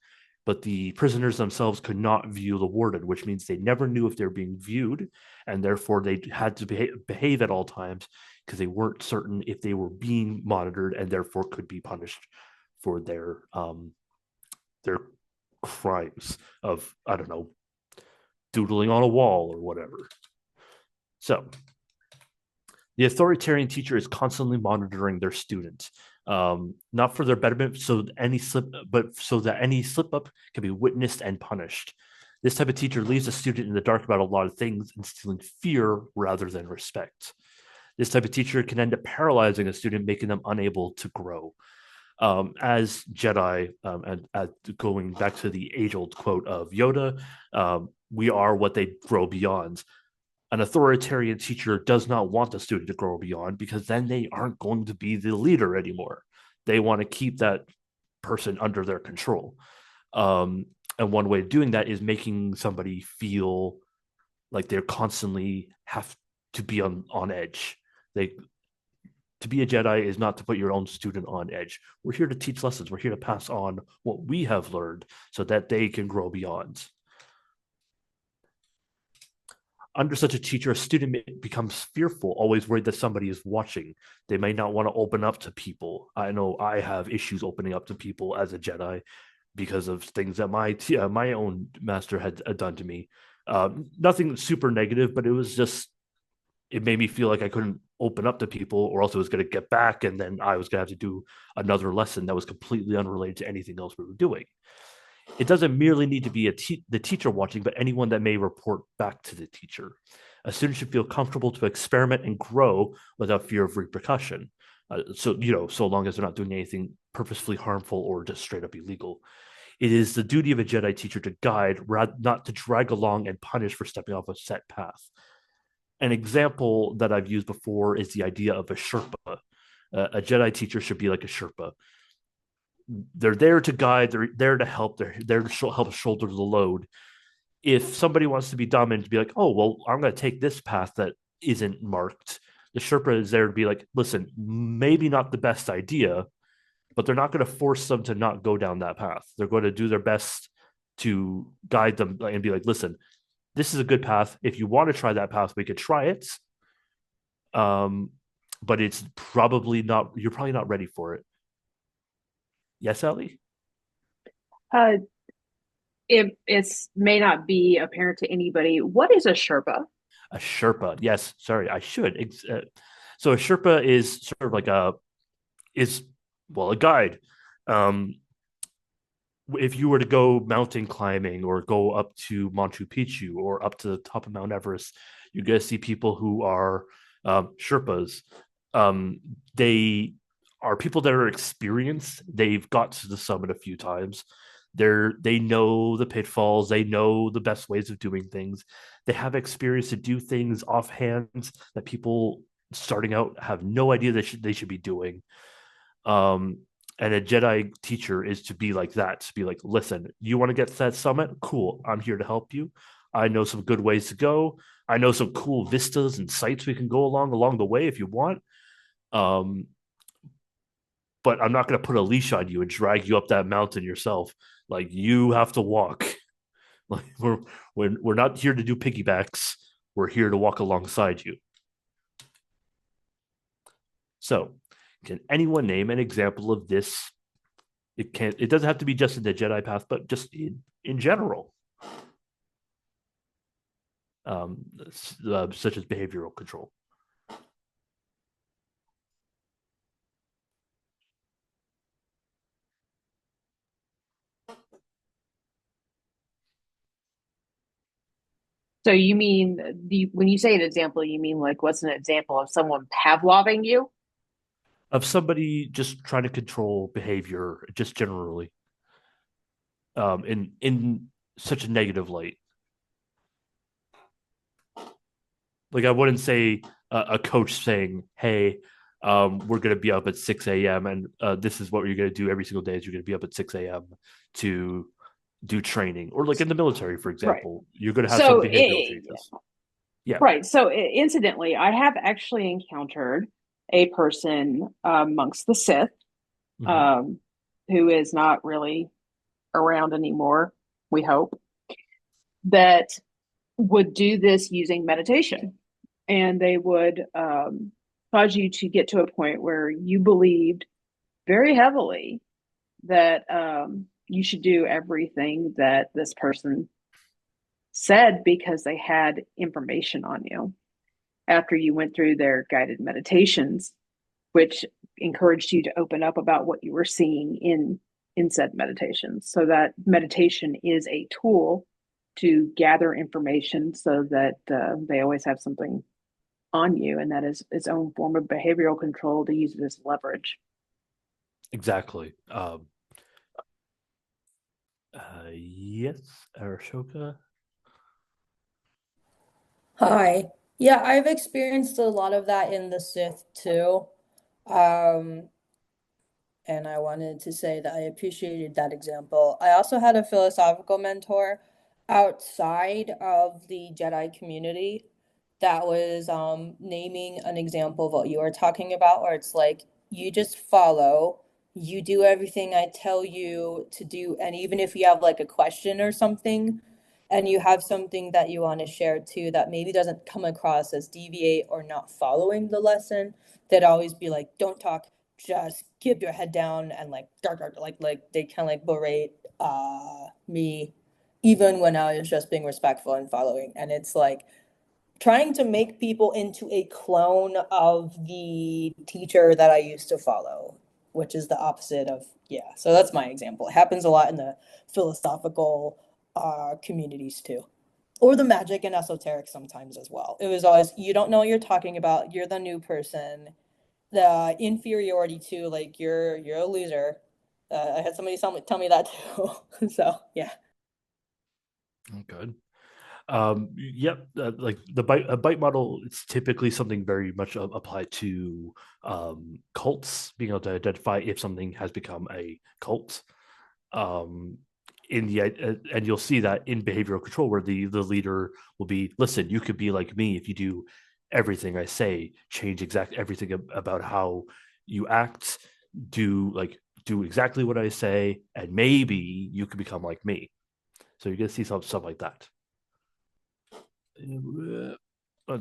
but the prisoners themselves could not view the warden, which means they never knew if they were being viewed, and therefore they had to behave at all times because they weren't certain if they were being monitored and therefore could be punished for their crimes of, I don't know, doodling on a wall or whatever. So the authoritarian teacher is constantly monitoring their students, not for their betterment, so that any slip up can be witnessed and punished. This type of teacher leaves a student in the dark about a lot of things, instilling fear rather than respect. This type of teacher can end up paralyzing a student, making them unable to grow. As Jedi, and going back to the age-old quote of Yoda, we are what they grow beyond. An authoritarian teacher does not want the student to grow beyond, because then they aren't going to be the leader anymore. They want to keep that person under their control. And one way of doing that is making somebody feel like they're constantly have to be on edge. To be a Jedi is not to put your own student on edge. We're here to teach lessons. We're here to pass on what we have learned so that they can grow beyond. Under such a teacher, a student becomes fearful, always worried that somebody is watching. They may not want to open up to people. I know I have issues opening up to people as a Jedi because of things that my own master had done to me. Nothing super negative, but it made me feel like I couldn't open up to people, or else it was going to get back, and then I was going to have to do another lesson that was completely unrelated to anything else we were doing. It doesn't merely need to be the teacher watching, but anyone that may report back to the teacher. A student should feel comfortable to experiment and grow without fear of repercussion. So long as they're not doing anything purposefully harmful or just straight up illegal. It is the duty of a Jedi teacher to guide, not to drag along and punish for stepping off a set path. An example that I've used before is the idea of a Sherpa. A Jedi teacher should be like a Sherpa. They're there to guide, they're there to help, they're there to help shoulder the load. If somebody wants to be dumb and to be like, oh, well, I'm going to take this path that isn't marked, the Sherpa is there to be like, listen, maybe not the best idea, but they're not going to force them to not go down that path. They're going to do their best to guide them and be like, listen, this is a good path. If you want to try that path, we could try it. But it's probably not, you're probably not ready for it. Yes, Ellie? Uh, it may not be apparent to anybody, what is a Sherpa? A Sherpa. Yes, sorry, I should. So a Sherpa is sort of like a guide. Um, if you were to go mountain climbing or go up to Machu Picchu or up to the top of Mount Everest, you're going to see people who are Sherpas. They are people that are experienced. They've got to the summit a few times. They know the pitfalls. They know the best ways of doing things. They have experience to do things offhand that people starting out have no idea they should be doing. Um, and a Jedi teacher is to be like that, to be like, listen, you want to get to that summit? Cool. I'm here to help you. I know some good ways to go. I know some cool vistas and sites we can go along the way if you want. Um, but I'm not going to put a leash on you and drag you up that mountain yourself. Like you have to walk. Like we're not here to do piggybacks. We're here to walk alongside you. So, can anyone name an example of this? It doesn't have to be just in the Jedi path, but just in general. Such as behavioral control. So you mean when you say an example, you mean like what's an example of someone Pavloving you? Of somebody just trying to control behavior, just generally, in such a negative light. Like I wouldn't say a coach saying, "Hey, we're going to be up at 6 a.m. and this is what you're going to do every single day. Is you're going to be up at 6 a.m. to do training, or like in the military, for Right. example, you're going to have some So, behavioral changes." Yeah. right. So, incidentally, I have actually encountered a person amongst the Sith Mm-hmm. um, who is not really around anymore, we hope, that would do this using meditation. And they would cause you to get to a point where you believed very heavily that you should do everything that this person said because they had information on you after you went through their guided meditations, which encouraged you to open up about what you were seeing in said meditations. So that meditation is a tool to gather information so that they always have something on you, and that is its own form of behavioral control to use it as leverage. Exactly. Yes, Arishoka. Hi. Yeah, I've experienced a lot of that in the Sith too. Um, and I wanted to say that I appreciated that example. I also had a philosophical mentor outside of the Jedi community that was naming an example of what you were talking about, where it's like you just follow, you do everything I tell you to do, and even if you have like a question or something, and you have something that you want to share too that maybe doesn't come across as deviate or not following the lesson, they'd always be like, don't talk, just keep your head down, and like like they kind of like berate me even when I was just being respectful and following. And it's like trying to make people into a clone of the teacher that I used to follow, which is the opposite of, yeah. So that's my example. It happens a lot in the philosophical communities too, or the magic and esoteric sometimes as well. It was always, you don't know what you're talking about. You're the new person. The inferiority too, like you're a loser. I had somebody tell me that too. So yeah. Good. Yep. Like a bite model, it's typically something very much applied to cults, being able to identify if something has become a cult. Um, in the and you'll see that in behavioral control, where the leader will be, listen, you could be like me if you do everything I say, change everything about how you act, do exactly what I say, and maybe you could become like me. So you're gonna see some stuff like that. One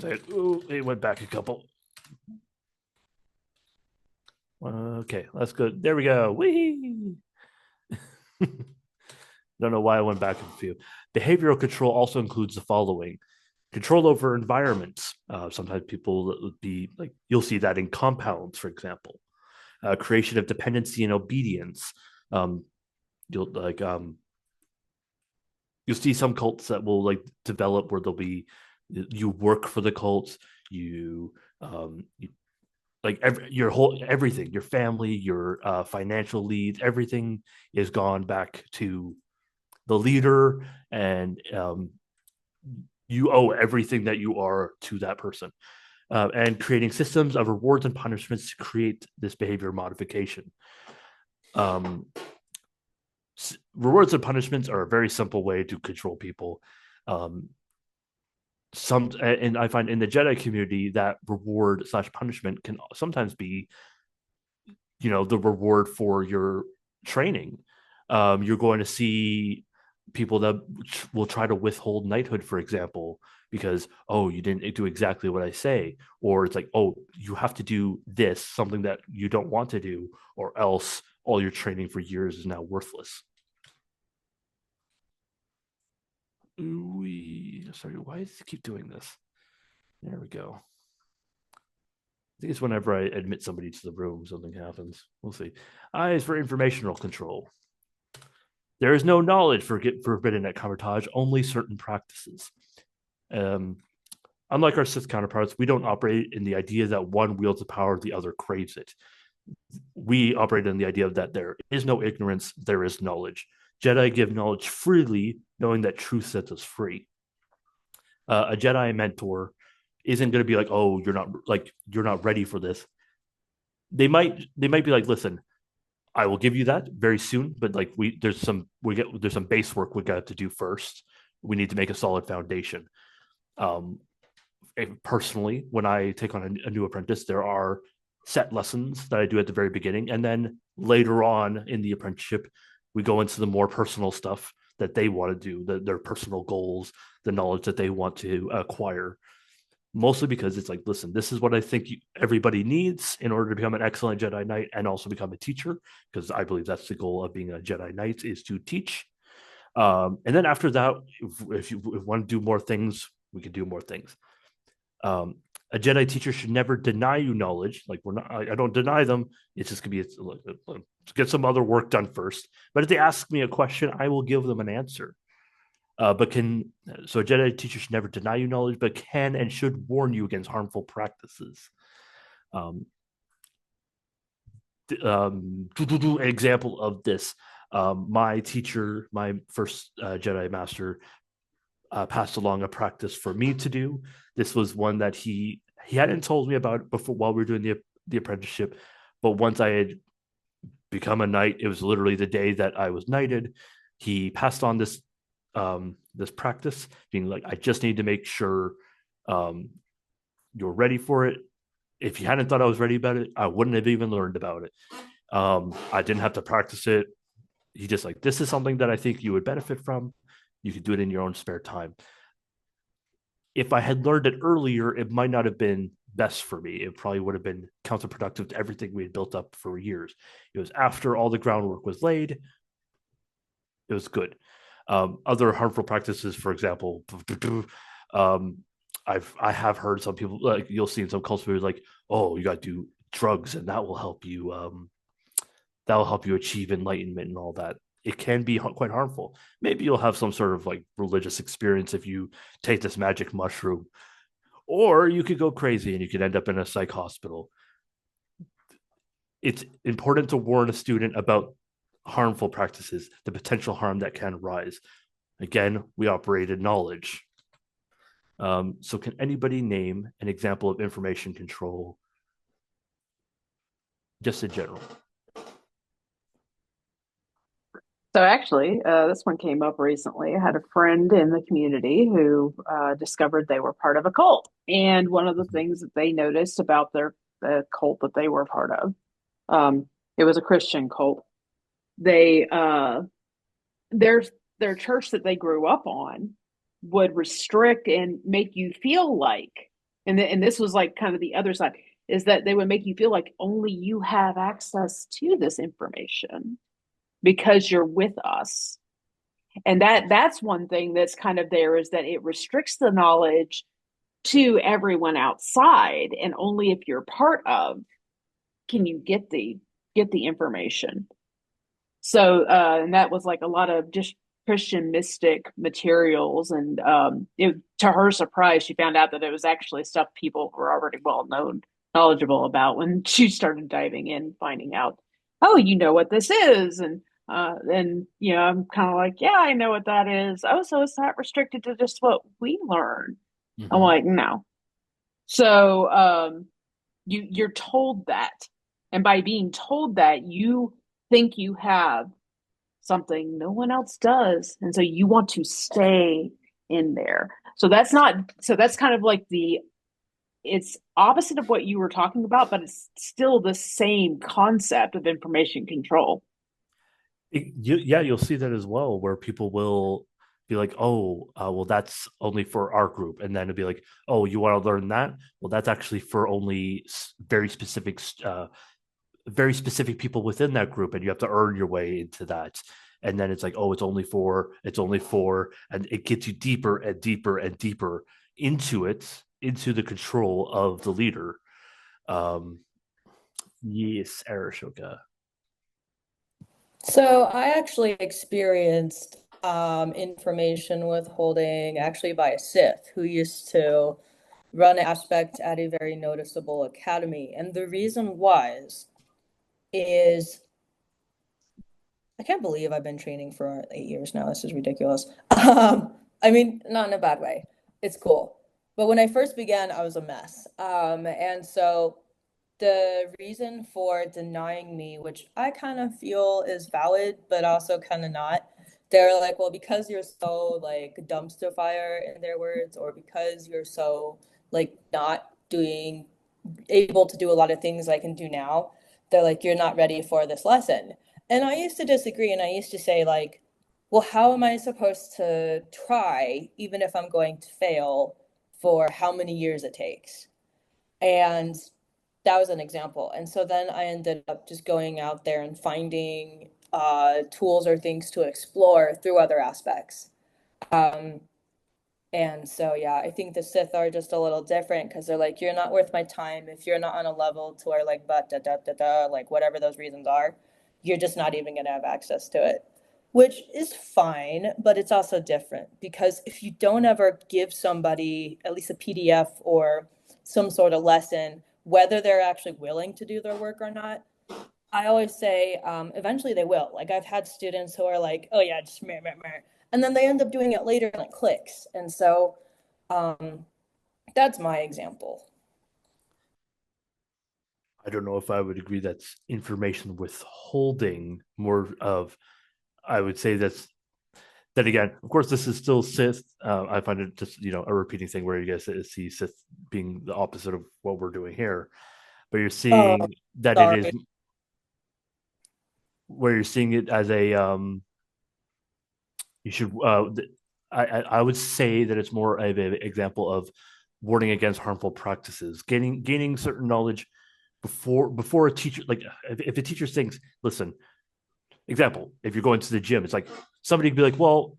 second. Oh, it went back a couple. Okay, that's good. There we go. Whee! Don't know why I went back a few. Behavioral control also includes the following: control over environments. Sometimes people would be like, you'll see that in compounds, for example. Creation of dependency and obedience. Um, you'll like you'll see some cults that will like develop where they'll be, you work for the cult, you like your whole everything, your family, your financial leads, everything is gone back to the leader, and you owe everything that you are to that person. And creating systems of rewards and punishments to create this behavior modification. Um, Rewards and punishments are a very simple way to control people. Um, and I find in the Jedi community that reward slash punishment can sometimes be, the reward for your training. You're going to see people that will try to withhold knighthood, for example, because, oh, you didn't do exactly what I say, or it's like, oh, you have to do this, something that you don't want to do, or else all your training for years is now worthless. Ooh, sorry, why does it keep doing this? There we go. I think it's whenever I admit somebody to the room, something happens. We'll see. I is for informational control. There is no knowledge forbidden at Camartage, only certain practices. Unlike our Sith counterparts, we don't operate in the idea that one wields the power, the other craves it. We operate in the idea that there is no ignorance, there is knowledge. Jedi give knowledge freely, knowing that truth sets us free. A Jedi mentor isn't going to be like, oh, you're not ready for this. They might be like, listen, I will give you that very soon, but like there's some base work we got to do first. We need to make a solid foundation. Personally, when I take on a new apprentice, there are set lessons that I do at the very beginning, and then later on in the apprenticeship, we go into the more personal stuff that they want to do, their personal goals, the knowledge that they want to acquire. Mostly because it's like, listen, this is what I think everybody needs in order to become an excellent Jedi Knight and also become a teacher, because I believe that's the goal of being a Jedi Knight, is to teach. And then after that, if you want to do more things, we can do more things. A Jedi teacher should never deny you knowledge. Like, I don't deny them. It's just gonna be, let's get some other work done first. But if they ask me a question, I will give them an answer. So a Jedi teacher should never deny you knowledge, but can and should warn you against harmful practices. Example of this: my teacher, my first Jedi master, passed along a practice for me to do. This was one that he hadn't told me about before while we were doing the apprenticeship, but once I had become a knight, it was literally the day that I was knighted. He passed on this practice, being like, I just need to make sure you're ready for it. If you hadn't thought I was ready about it, I wouldn't have even learned about it. I didn't have to practice it. He just like, this is something that I think you would benefit from. You could do it in your own spare time. If I had learned it earlier, it might not have been best for me. It probably would have been counterproductive to everything we had built up for years. It was after all the groundwork was laid. It was good. Other harmful practices, for example, I have heard some people, like you'll see in some cults where like, oh, you got to do drugs and that will help you achieve enlightenment and all that. It can be quite harmful. Maybe you'll have some sort of like religious experience if you take this magic mushroom, or you could go crazy and you could end up in a psych hospital. It's important to warn a student about harmful practices, the potential harm that can arise. Again, we operate in knowledge. So, can anybody name an example of information control, just in general? So actually, this one came up recently. I had a friend in the community who discovered they were part of a cult, and one of the things that they noticed about the cult that they were a part of, it was a Christian cult. They their church that they grew up on would restrict and make you feel like, and this was like kind of the other side, is that they would make you feel like only you have access to this information because you're with us. And that's one thing that's kind of there, is that it restricts the knowledge to everyone outside, and only if you're part of can you get the information. So and that was like a lot of just Christian mystic materials, and to her surprise, she found out that it was actually stuff people were already knowledgeable about when she started diving in, finding out, oh, you know what this is, and I'm kind of like, yeah, I know what that is. Oh, so it's not restricted to just what we learn. I'm like, no. So you're told that, and by being told that, you think you have something no one else does, and so you want to stay in there. So that's kind of like it's opposite of what you were talking about, but it's still the same concept of information control. Yeah, you'll see that as well, where people will be like, "Oh, well, that's only for our group," and then it'll be like, "Oh, you want to learn that? Well, that's actually for only very specific people within that group, and you have to earn your way into that." And then it's like, "Oh, it's only for," and it gets you deeper and deeper and deeper into the control of the leader. Um, yes, Arashoka. So I actually experienced information withholding actually by a Sith who used to run an aspect at a very noticeable academy. And the reason is I can't believe I've been training for 8 years now. This is ridiculous. I mean, not in a bad way. It's cool. But when I first began, I was a mess. And so the reason for denying me, which I kind of feel is valid, but also kind of not, they're like, well, because you're so like dumpster fire in their words, or because you're so like not doing able to do a lot of things I can do now, they're like, you're not ready for this lesson. And I used to disagree, and I used to say like, well, how am I supposed to try even if I'm going to fail for how many years it takes? And that was an example. And so then I ended up just going out there and finding tools or things to explore through other aspects. Um, and so, yeah, I think the Sith are just a little different because they're like, you're not worth my time if you're not on a level to where, like, but da da da da, like, whatever those reasons are, you're just not even going to have access to it, which is fine, but it's also different because if you don't ever give somebody at least a PDF or some sort of lesson, whether they're actually willing to do their work or not, I always say eventually they will. Like I've had students who are like, oh yeah, just meh, meh, meh. And then they end up doing it later and it clicks. And so that's my example. I don't know if I would agree that's information withholding more of, I would say that's, then again, of course, this is still Sith. I find it just, a repeating thing where you guys see Sith being the opposite of what we're doing here. But you're Oh, seeing that it is, sorry. where you're seeing it as a, you should, I would say that it's more of an example of warning against harmful practices, gaining certain knowledge before a teacher, like if a teacher thinks, listen, example, if you're going to the gym, it's like somebody could be like, well,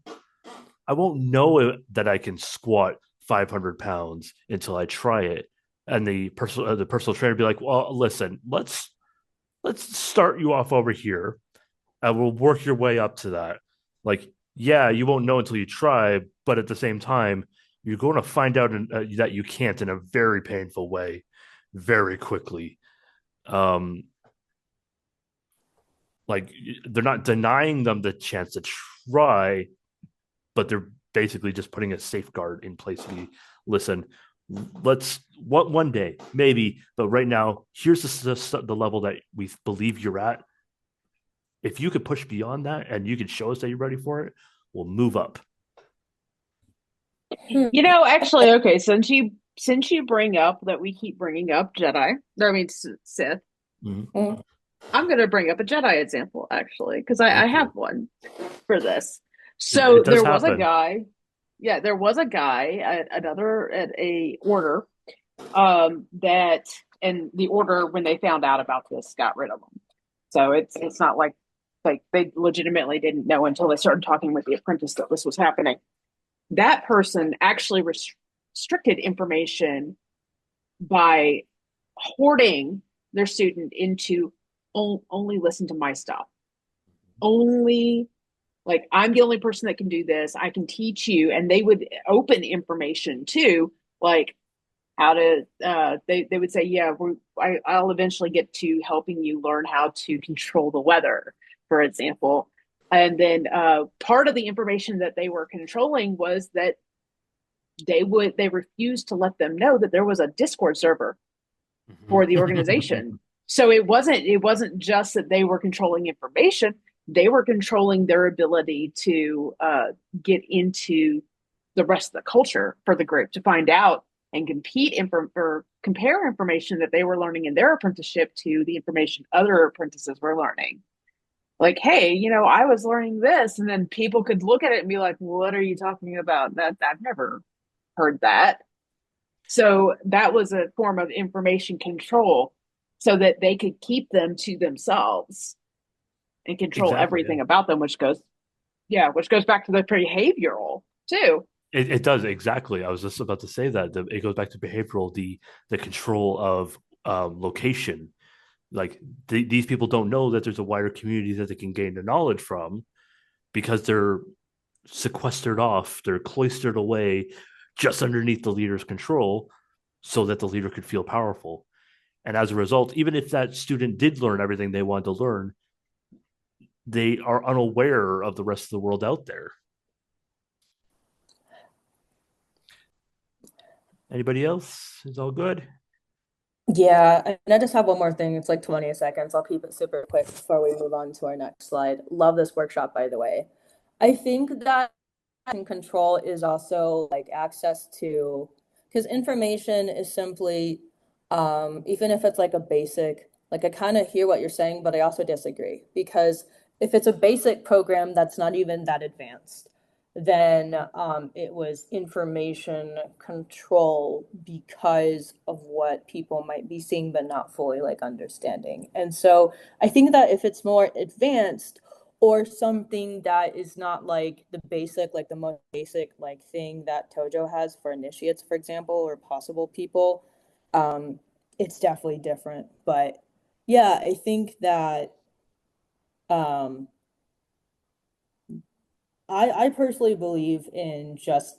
I won't know that I can squat 500 pounds until I try it. And the personal trainer be like, well, listen, let's start you off over here, and we'll work your way up to that. Like, yeah, you won't know until you try, but at the same time, you're going to find out that you can't in a very painful way, very quickly. Um, like they're not denying them the chance to try, but they're basically just putting a safeguard in place to be, listen, let's what one day maybe, but right now here's the level that we believe you're at. If you could push beyond that and you can show us that you're ready for it, we'll move up. You know, actually, okay, since you bring up that we keep bringing up Jedi, I mean Sith, Mm-hmm. I'm going to bring up a Jedi example actually because I have one for this. It So does there was a happen. guy, yeah, there was a guy at a order that, and the order when they found out about this got rid of him. So it's not like they legitimately didn't know until they started talking with the apprentice that this was happening. That person actually restricted information by hoarding their student into only listen to my stuff. Only, like, I'm the only person that can do this. I can teach you. And they would open information too, like how to, they would say, yeah, I'll eventually get to helping you learn how to control the weather, for example. And then part of the information that they were controlling was that they refused to let them know that there was a Discord server for the organization. So it wasn't just that they were controlling information; they were controlling their ability to get into the rest of the culture for the group, to find out and or compare information that they were learning in their apprenticeship to the information other apprentices were learning. Like, hey, I was learning this, and then people could look at it and be like, "What are you talking about? That I've never heard that." So that was a form of information control so that they could keep them to themselves and control Exactly. everything about them, which goes back to the behavioral too. It does, exactly. I was just about to say that it goes back to behavioral, the control of location. Like these people don't know that there's a wider community that they can gain the knowledge from because they're sequestered off, they're cloistered away just underneath the leader's control so that the leader could feel powerful. And as a result, even if that student did learn everything they wanted to learn, they are unaware of the rest of the world out there. Anybody else? Is all good? Yeah, and I just have one more thing. It's like 20 seconds. I'll keep it super quick before we move on to our next slide. Love this workshop, by the way. I think that control is also like access to, because information is simply, even if it's like a basic, like I kind of hear what you're saying, but I also disagree because if it's a basic program that's not even that advanced, then it was information control because of what people might be seeing but not fully like understanding. And so I think that if it's more advanced or something that is not like the basic, like the most basic like thing that Tojo has for initiates, for example, or possible people, it's definitely different. But yeah, I think that um I personally believe in just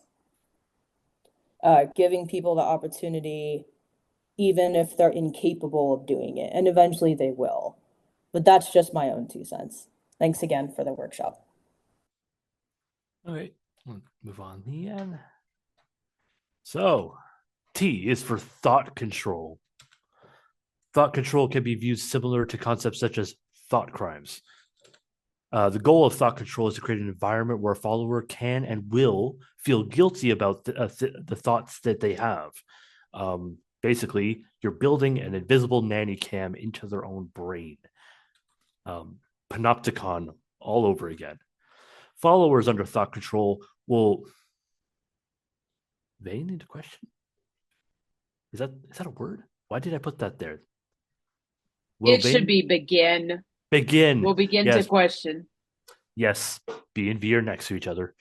giving people the opportunity, even if they're incapable of doing it, and eventually they will. But that's just my own 2 cents. Thanks again for the workshop. All right, we'll move on the end. So, T is for thought control. Thought control can be viewed similar to concepts such as thought crimes. The goal of thought control is to create an environment where a follower can and will feel guilty about the thoughts that they have. Basically, you're building an invisible nanny cam into their own brain. Panopticon all over again. Followers under thought control will vein into question. Is that a word? Why did I put that there? It should be begin. Begin. We'll begin to Yes. question. Yes. B and V are next to each other.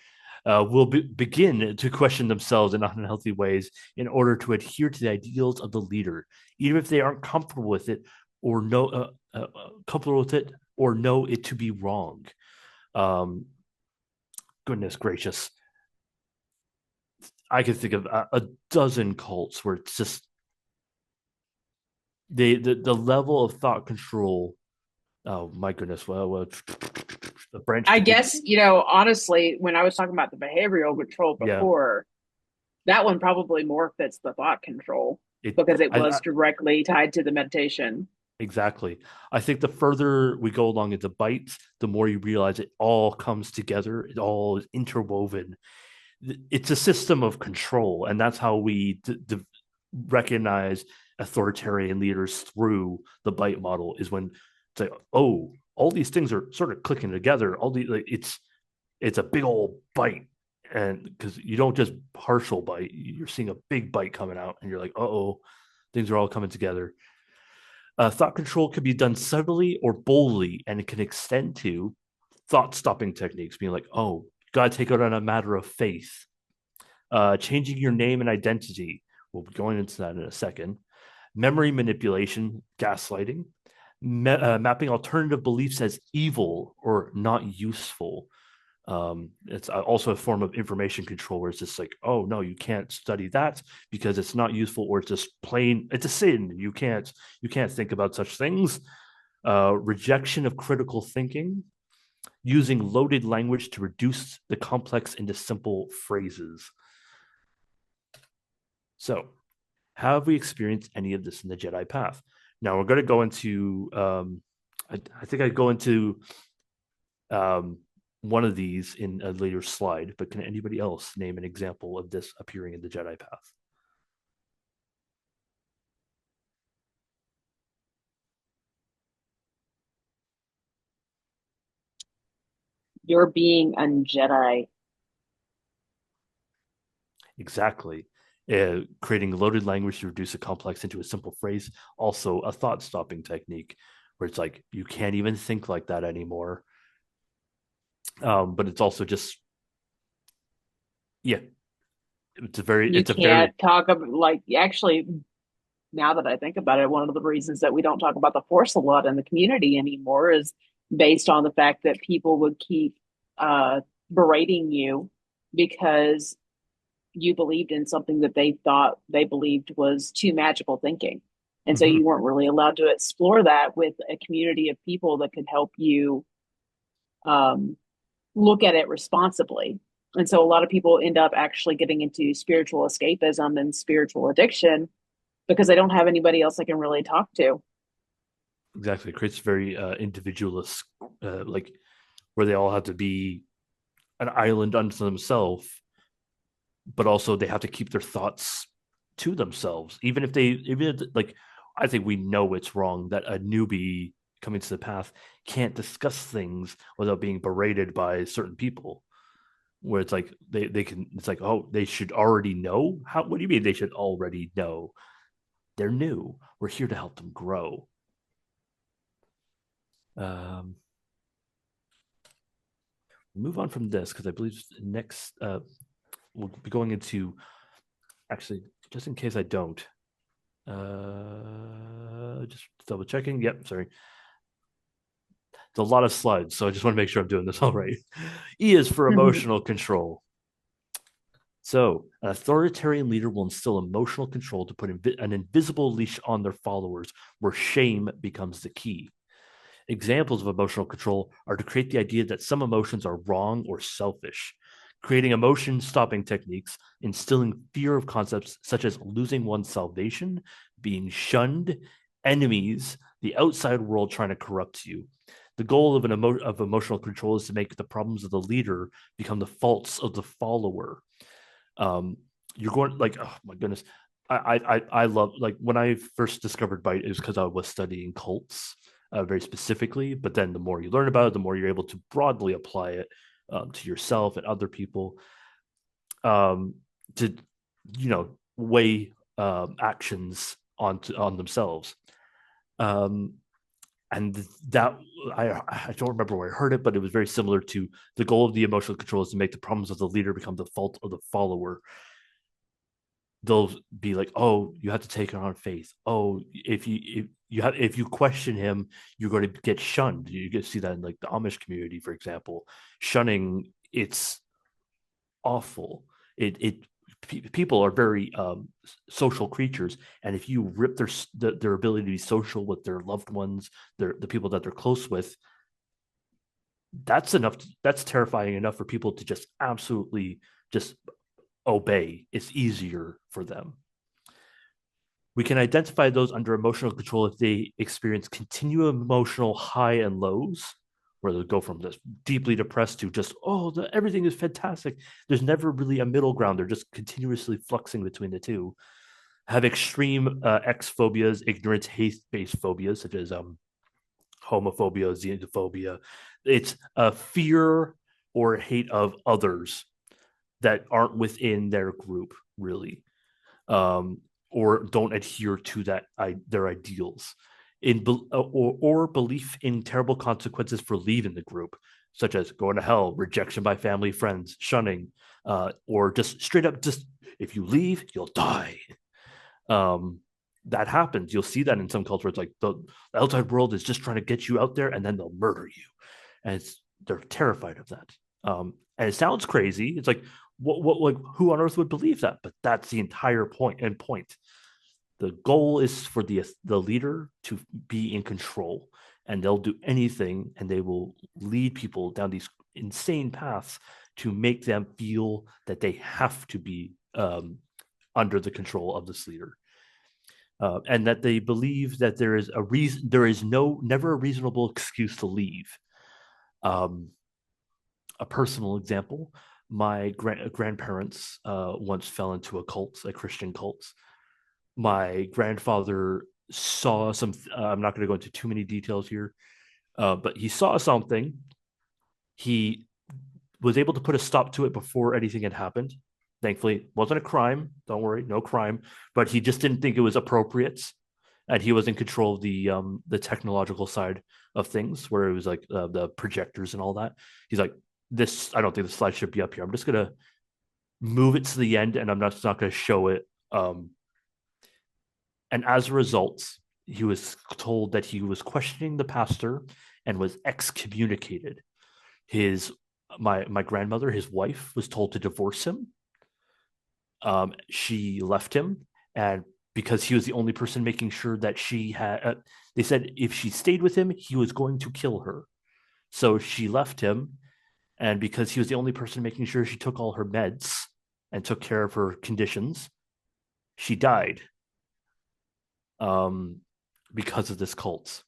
will begin to question themselves in unhealthy ways in order to adhere to the ideals of the leader, even if they aren't comfortable with it or comfortable with it or know it to be wrong. Goodness gracious. I can think of a dozen cults where it's just the level of thought control. Oh my goodness! Well, the branch. I guess, honestly, when I was talking about the behavioral control Yeah, before, that one probably more fits the thought control it. because it I was directly tied to the meditation. exactly. I think the further we go along into bites, the more you realize it all comes together. It all is interwoven. It's a system of control, and that's how we recognize authoritarian leaders through the bite model. Is when it's like, oh, all these things are sort of clicking together. All the like, it's a big old bite, and because you don't just partial bite, you're seeing a big bite coming out, and you're like, oh, things are all coming together. Thought control can be done subtly or boldly, and it can extend to thought stopping techniques, being like, oh, you got to take it on a matter of faith. Changing your name and identity. We'll be going into that in a second. Memory manipulation, gaslighting, mapping alternative beliefs as evil or not useful. It's also a form of information control where it's just like, oh no, you can't study that because it's not useful, or it's just plain, it's a sin. You can't think about such things. Rejection of critical thinking, using loaded language to reduce the complex into simple phrases. So, have we experienced any of this in the Jedi path? Now we're going to go into. I think I go into one of these in a later slide, but can anybody else name an example of this appearing in the Jedi path? You're being a Jedi. Exactly. Creating loaded language to reduce a complex into a simple phrase. Also, a thought stopping technique where it's like you can't even think like that anymore. But it's also just, yeah, You it's a very, can't talk about, like, actually, now that I think about it, one of the reasons that we don't talk about the Force a lot in the community anymore is based on the fact that people would keep uh, berating you because you believed in something that they thought they believed was too magical thinking. And so mhm, you weren't really allowed to explore that with a community of people that could help you um, look at it responsibly. And so a lot of people end up actually getting into spiritual escapism and spiritual addiction because they don't have anybody else they can really talk to. exactly. It creates very individualist, like where they all have to be an island unto themselves, but also they have to keep their thoughts to themselves, even if like, I think we know it's wrong that a newbie coming to the path can't discuss things without being berated by certain people. Where it's like they can, it's like, oh, they should already know. How, what do you mean they should already know? They're new. We're here to help them grow. Um, move on from this because I believe next we'll be going into, actually, just in case I don't, just double checking. Yep, sorry. It's a lot of slides, so I just want to make sure I'm doing this all right. E is for emotional control. So, an authoritarian leader will instill emotional control to put an invisible leash on their followers, where shame becomes the key. Examples of emotional control are to create the idea that some emotions are wrong or selfish, creating emotion stopping techniques, instilling fear of concepts such as losing one's salvation, being shunned, enemies, the outside world trying to corrupt you. The goal of of emotional control is to make the problems of the leader become the faults of the follower. Um, you're going like, oh my goodness, I love, like, when I first discovered Bite, it was because I was studying cults very specifically. But then the more you learn about it, the more you're able to broadly apply it to yourself and other people, um, to weigh actions on themselves. Um, And that I don't remember where I heard it, but it was very similar to the goal of the emotional control is to make the problems of the leader become the fault of the follower. They'll be like, "Oh, you have to take it on faith. Oh, if you question him, you're going to get shunned." You get see that in like the Amish community, for example. Shunning, it's awful. It people are very social creatures, and if you rip their ability to be social with their loved ones, the people that they're close with, that's enough. That's terrifying enough for people to just absolutely just obey. It's easier for them. We can identify those under emotional control if they experience continual emotional high and lows, where they'll go from this deeply depressed to just, everything is fantastic. There's never really a middle ground. They're just continuously fluxing between the two. Have extreme X phobias, ignorance, hate-based phobias, such as homophobia, xenophobia. It's a fear or hate of others that aren't within their group, really. Or don't adhere to their ideals or belief in terrible consequences for leaving the group, such as going to hell, rejection by family, friends, shunning, or just straight up, just if you leave, you'll die. That happens. You'll see that in some cultures. Like the outside world is just trying to get you out there, and then they'll murder you, and they're terrified of that. And it sounds crazy. It's like, like who on earth would believe that? But that's the entire point. The goal is for the leader to be in control, and they'll do anything, and they will lead people down these insane paths to make them feel that they have to be under the control of this leader. And that they believe that there is never a reasonable excuse to leave. A personal example: my grandparents once fell into a Christian cult. My grandfather saw some. I'm not going to go into too many details here, but he saw something. He was able to put a stop to it before anything had happened. Thankfully, it wasn't a crime. Don't worry, no crime. But he just didn't think it was appropriate, and he was in control of the technological side of things, where it was like the projectors and all that. He's like, "This, I don't think the slide should be up here. I'm just gonna move it to the end, and I'm not going to show it." And as a result, he was told that he was questioning the pastor and was excommunicated. My grandmother, his wife, was told to divorce him. She left him, and because he was the only person making sure that she had, they said if she stayed with him, he was going to kill her. So she left him, and because he was the only person making sure she took all her meds and took care of her conditions, she died. Because of this cult.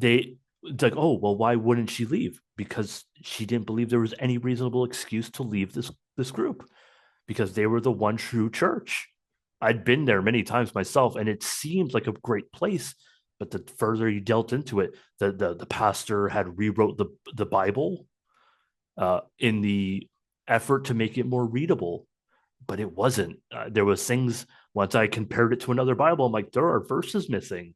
It's like, oh, well, why wouldn't she leave? Because she didn't believe there was any reasonable excuse to leave this group, because they were the one true church. I'd been there many times myself, and it seemed like a great place. But the further you dealt into it, the pastor had rewrote the Bible in the effort to make it more readable, but it wasn't. There was things. Once I compared it to another Bible, I'm like, there are verses missing.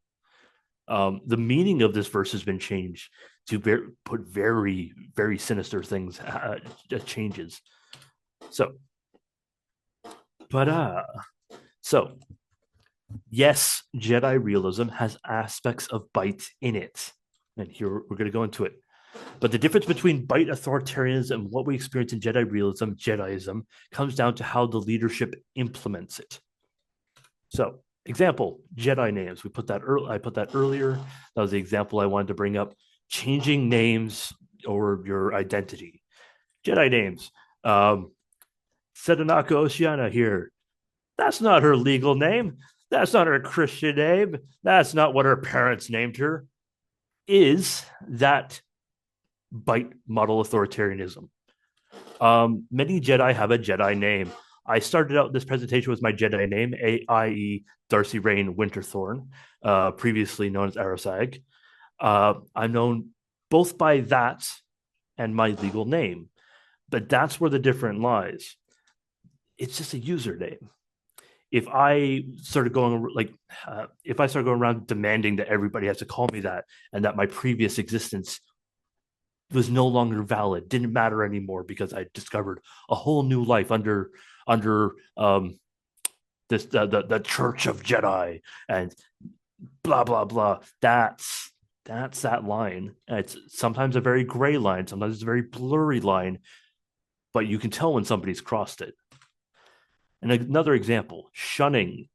The meaning of this verse has been changed to put very, very sinister things, changes. So, yes, Jedi realism has aspects of bite in it. And here we're going to go into it. But the difference between bite authoritarianism and what we experience in Jedi realism, Jediism, comes down to how the leadership implements it. So, example, Jedi names. I put that earlier. That was the example I wanted to bring up. Changing names or your identity. Jedi names. Sedonaka Oceana here. That's not her legal name. That's not her Christian name. That's not what her parents named her. Is that bite model authoritarianism? Many Jedi have a Jedi name. I started out this presentation with my Jedi name, i.e. Darcy Rain Winterthorn, previously known as Arasag. I'm known both by that and my legal name, but that's where the difference lies. It's just a username. if I started going if I started going around demanding that everybody has to call me that, and that my previous existence was no longer valid, didn't matter anymore because I discovered a whole new life under this the Church of Jedi and blah blah blah. That's that line. It's sometimes a very gray line, sometimes it's a very blurry line, but you can tell when somebody's crossed it. And another example, shunning.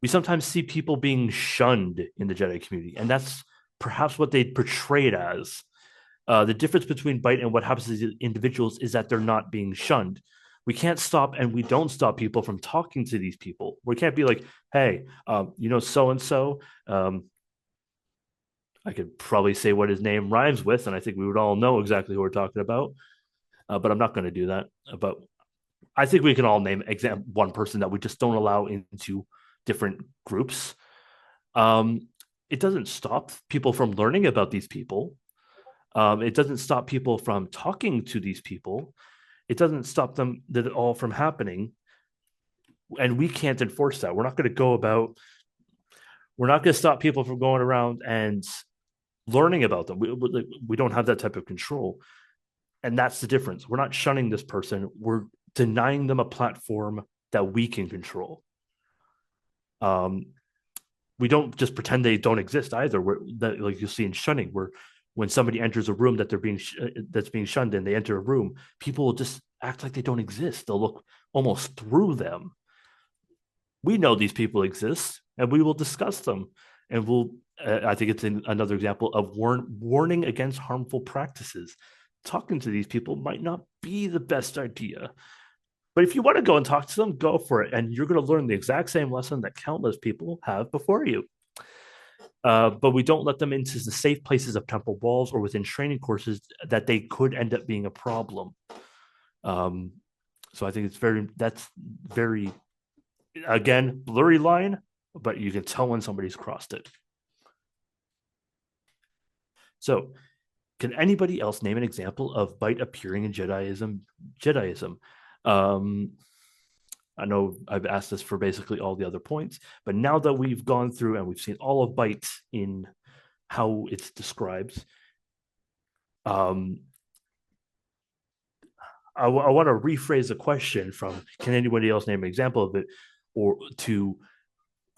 We sometimes see people being shunned in the Jedi community, and that's perhaps what they portray it as. The difference between Bite and what happens to these individuals is that they're not being shunned. We can't stop, and we don't stop people from talking to these people. We can't be like, hey, so and so. I could probably say what his name rhymes with, and I think we would all know exactly who we're talking about. But I'm not going to do that. But I think we can all name one person that we just don't allow into different groups. It doesn't stop people from learning about these people. It doesn't stop people from talking to these people. It doesn't stop them that all from happening. And we can't enforce that. We're not going to stop people from going around and learning about them. We don't have that type of control. And that's the difference. We're not shunning this person. We're denying them a platform that we can control. We don't just pretend they don't exist either. Like you see in shunning, where when somebody enters a room that that's being shunned in, they enter a room, people will just act like they don't exist. They'll look almost through them. We know these people exist, and we will discuss them. And I think it's another example of warning against harmful practices. Talking to these people might not be the best idea. But if you want to go and talk to them, go for it. And you're going to learn the exact same lesson that countless people have before you. But we don't let them into the safe places of temple walls or within training courses that they could end up being a problem. So I think that's very, again, blurry line, but you can tell when somebody's crossed it. So can anybody else name an example of Bite appearing in Jediism? I know I've asked this for basically all the other points, but now that we've gone through and we've seen all of Bite in how it's described, I want to rephrase the question from can anybody else name an example of it, or to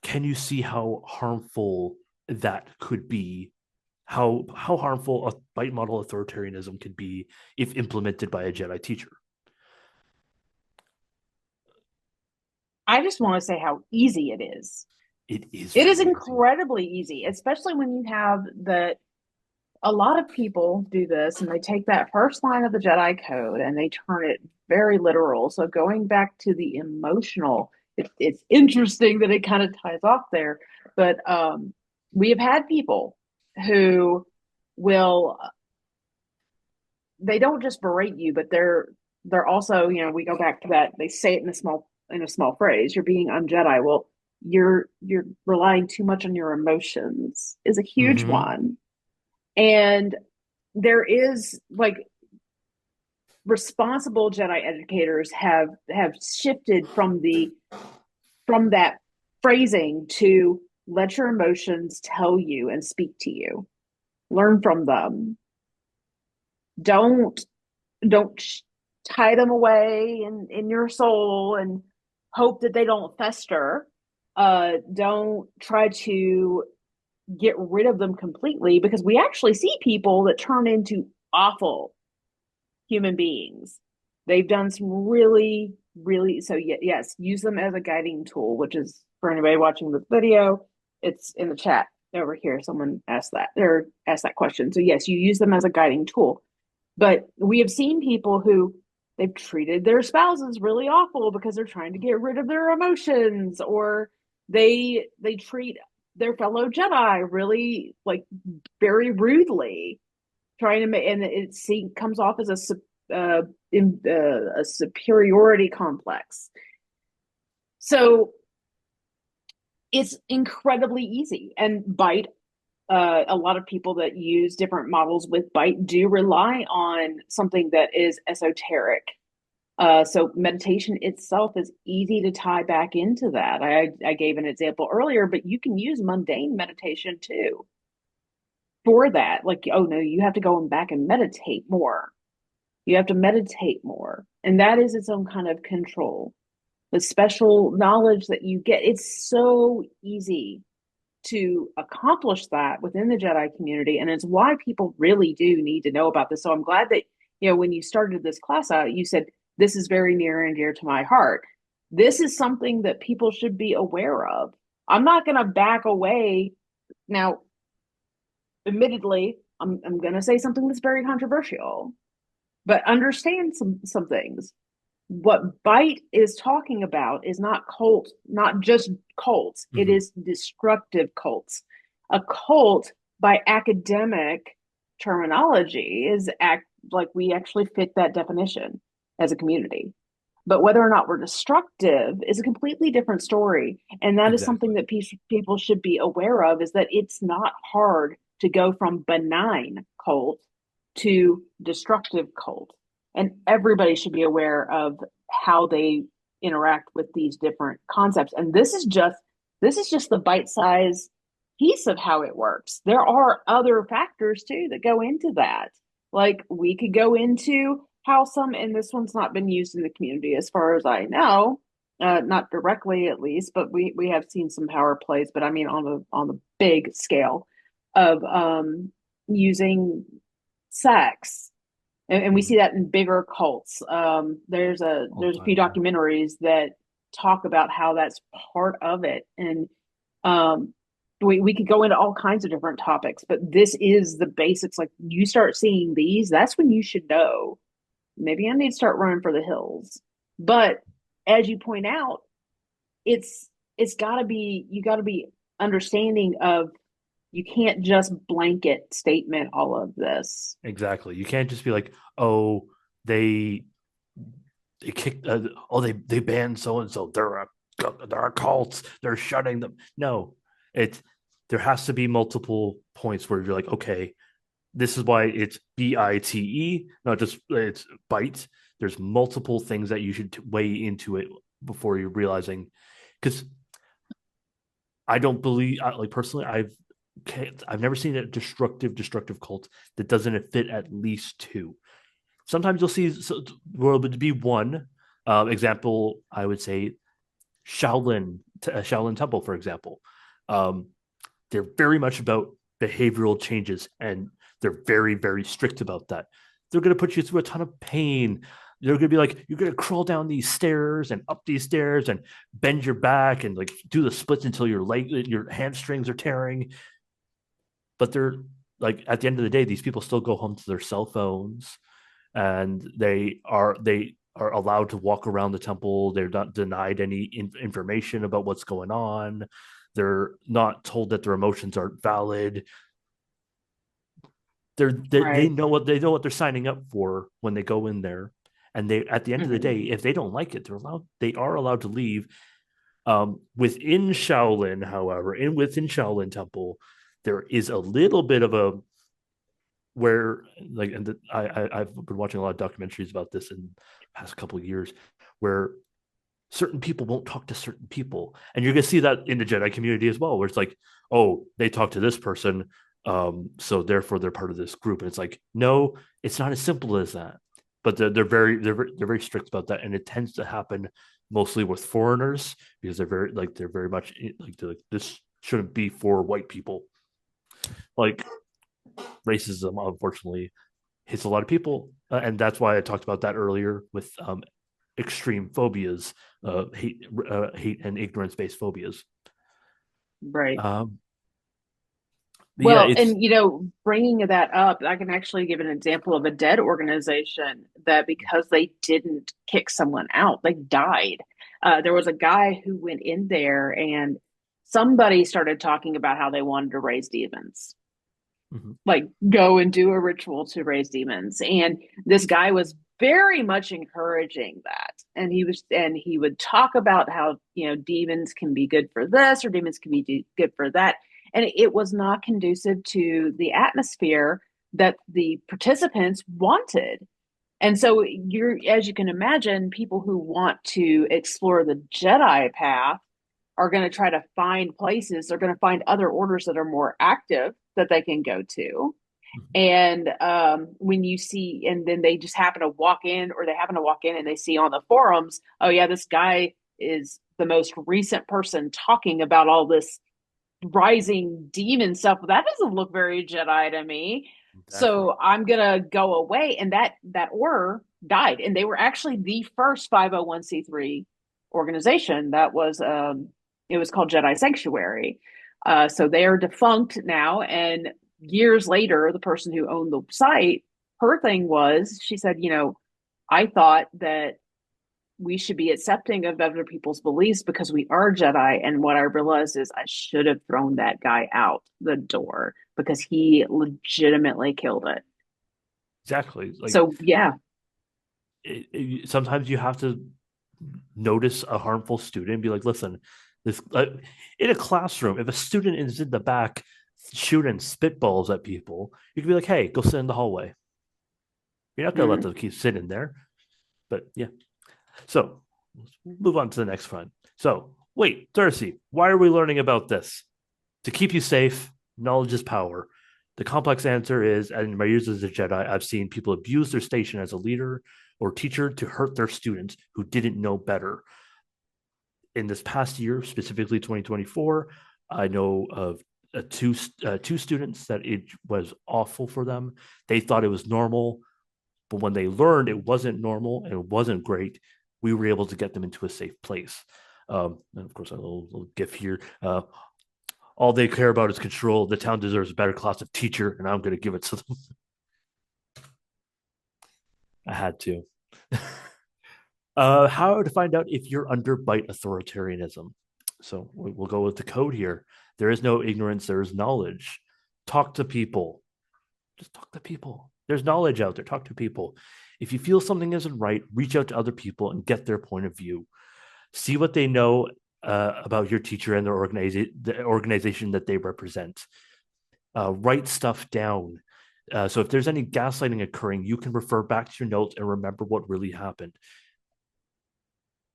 can you see how harmful that could be, how harmful a Bite model authoritarianism could be if implemented by a Jedi teacher? I just want to say how easy it is. It is really incredibly easy, especially when you have that. A lot of people do this and they take that first line of the Jedi code and they turn it very literal. So going back to the emotional, it's interesting that it kind of ties off there. But we have had people who will, they don't just berate you, but they're also, we go back to that. They say it in a small phrase. You're being un-Jedi. Well, you're relying too much on your emotions is a huge one. And there is responsible Jedi educators have shifted from that phrasing to let your emotions tell you and speak to you. Learn from them. Don't tie them away in your soul and hope that they don't fester. Don't try to get rid of them completely, because we actually see people that turn into awful human beings. They've done some really, really, so yes, use them as a guiding tool, which is, for anybody watching the video, it's in the chat over here. Someone asked that question. So yes, you use them as a guiding tool. But we have seen people who they've treated their spouses really awful because they're trying to get rid of their emotions, or they treat their fellow Jedi really very rudely, trying to make, and it comes off as a superiority complex. So it's incredibly easy. And Bite, a lot of people that use different models with Bite do rely on something that is esoteric So meditation itself is easy to tie back into that. I gave an example earlier, but you can use mundane meditation too for that. Like, oh no, you have to go back and meditate more. You have to meditate more. And that is its own kind of control. The special knowledge that you get, it's so easy to accomplish that within the Jedi community. And it's why people really do need to know about this. So I'm glad that, when you started this class out, you said, this is very near and dear to my heart. This is something that people should be aware of. I'm not going to back away. Now, admittedly, I'm going to say something that's very controversial, but understand some things. What Bite is talking about is not not just cults. Mm-hmm. It is destructive cults. A cult, by academic terminology, is like we actually fit that definition as a community. But whether or not we're destructive is a completely different story. And that is something that people should be aware of, is that it's not hard to go from benign cult to destructive cult. And everybody should be aware of how they interact with these different concepts. And this is just the bite-sized piece of how it works. There are other factors too that go into that. Like, we could go into how and this one's not been used in the community as far as I know, not directly at least, but we have seen some power plays, but I mean on the big scale of using sex. And we see that in bigger cults. There's a few documentaries that talk about how that's part of it. And we could go into all kinds of different topics, but this is the basics. Like, you start seeing these, that's when you should know, maybe I need to start running for the hills. But as you point out, you got to be understanding of, you can't just blanket statement all of this. Exactly. You can't just be like, oh, they kicked, they banned so and so. They're a cult. They're shutting them. No, there has to be multiple points where you're like, okay, this is why it's BITE, not just it's bite. There's multiple things that you should weigh into it before you're realizing, because I don't believe, like, personally, I've never seen a destructive cult that doesn't fit at least two. Sometimes you'll see will be one example. I would say Shaolin Temple, for example. They're very much about behavioral changes, and they're very, very strict about that. They're going to put you through a ton of pain. They're going to be like, you're going to crawl down these stairs and up these stairs and bend your back and like do the splits until your hamstrings are tearing. But they're like, at the end of the day, these people still go home to their cell phones, and they are allowed to walk around the temple. They're not denied any information about what's going on. They're not told that their emotions aren't valid. They know what they're signing up for when they go in there, and they, at the end of the day, if they don't like it, they are allowed to leave. Within Shaolin, however, within Shaolin Temple, there is a little bit of a where, like, and I've been watching a lot of documentaries about this in the past couple of years, where certain people won't talk to certain people, and you're gonna see that in the Jedi community as well, where it's like, oh, they talk to this person, so therefore they're part of this group, and it's like, no, it's not as simple as that. But they're very strict about that, and it tends to happen mostly with foreigners, because they're very much like, this shouldn't be for white people. Like, racism, unfortunately, hits a lot of people, and that's why I talked about that earlier with extreme phobias, hate and ignorance-based phobias. Right. Well, and bringing that up, I can actually give an example of a dead organization that, because they didn't kick someone out, they died. There was a guy who went in there, and somebody started talking about how they wanted to raise demons. Mm-hmm. Like, go and do a ritual to raise demons. And this guy was very much encouraging that. And he would talk about how, demons can be good for this, or demons can be good for that. And it was not conducive to the atmosphere that the participants wanted. And so you're, as you can imagine, people who want to explore the Jedi path are going to try to find places. They're going to find other orders that are more active that they can go to. And when you see, and then they just happen to walk in, or they happen to walk in and they see on the forums, oh yeah, this guy is the most recent person talking about all this rising demon stuff. That doesn't look very Jedi to me. Exactly. So I'm gonna go away. And that order died. And they were actually the first 501c3 organization that was it was called Jedi Sanctuary. So they are defunct now. And years later, the person who owned the site, her thing was, she said, I thought that we should be accepting of other people's beliefs because we are Jedi. And what I realized is I should have thrown that guy out the door because he legitimately killed it. Exactly. Like So, yeah. sometimes you have to notice a harmful student and be like, listen, this in a classroom, if a student is in the back shooting spitballs at people, you can be like, hey, go sit in the hallway. You're not going to let Mm. them keep sitting there. But yeah. So let's move on to the next front. So, wait, Darcy, why are we learning about this? To keep you safe, knowledge is power. The complex answer is, and in my years as a Jedi, I've seen people abuse their station as a leader or teacher to hurt their students who didn't know better. In this past year, specifically 2024, I know of two students that it was awful for them. They thought it was normal, but when they learned it wasn't normal and it wasn't great, we were able to get them into a safe place. And of course, a little gif here. All they care about is control. The town deserves a better class of teacher, and I'm going to give it to them. I had to. How to find out if you're under bite authoritarianism. So we'll go with the code here. There is no ignorance, there is knowledge. Talk to people. Just talk to people. There's knowledge out there. Talk to people. If you feel something isn't right, reach out to other people and get their point of view. See what they know about your teacher and the organization that they represent. Write stuff down. So if there's any gaslighting occurring, you can refer back to your notes and remember what really happened.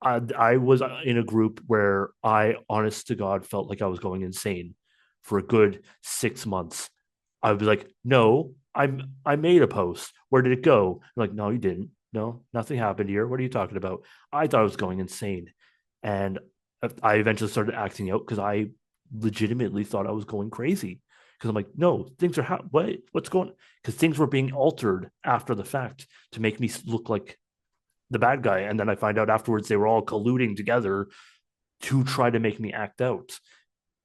I was in a group where I, honest to God, felt like I was going insane for a good 6 months. I was like, no, I made a post. Where did it go? I'm like, no, you didn't. No, nothing happened here. What are you talking about? I thought I was going insane. And I eventually started acting out because I legitimately thought I was going crazy. Because I'm like, no, things are what's going? Because things were being altered after the fact to make me look like the bad guy. And then I find out afterwards they were all colluding together to try to make me act out.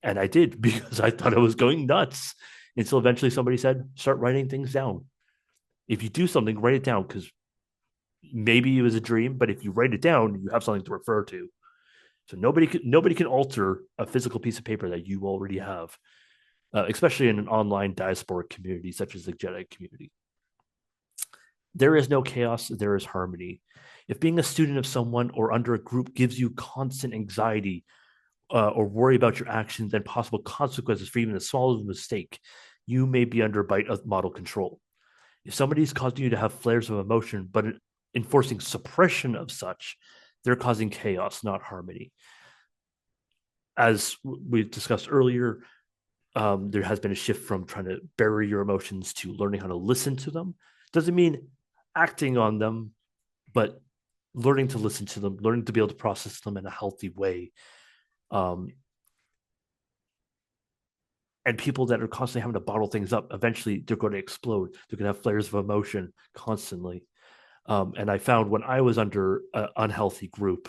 And I did because I thought I was going nuts. Until eventually somebody said, start writing things down. If you do something, write it down because maybe it was a dream, but if you write it down, you have something to refer to. So nobody can alter a physical piece of paper that you already have, especially in an online diasporic community such as the Jedi community. There is no chaos, there is harmony. If being a student of someone or under a group gives you constant anxiety or worry about your actions and possible consequences for even the smallest mistake, you may be under bite of model control. If somebody's causing you to have flares of emotion, but enforcing suppression of such, they're causing chaos, not harmony. As we discussed earlier, there has been a shift from trying to bury your emotions to learning how to listen to them. Doesn't mean acting on them, but learning to listen to them, learning to be able to process them in a healthy way. And people that are constantly having to bottle things up, eventually they're going to explode. They're going to have flares of emotion constantly. And I found when I was under an unhealthy group,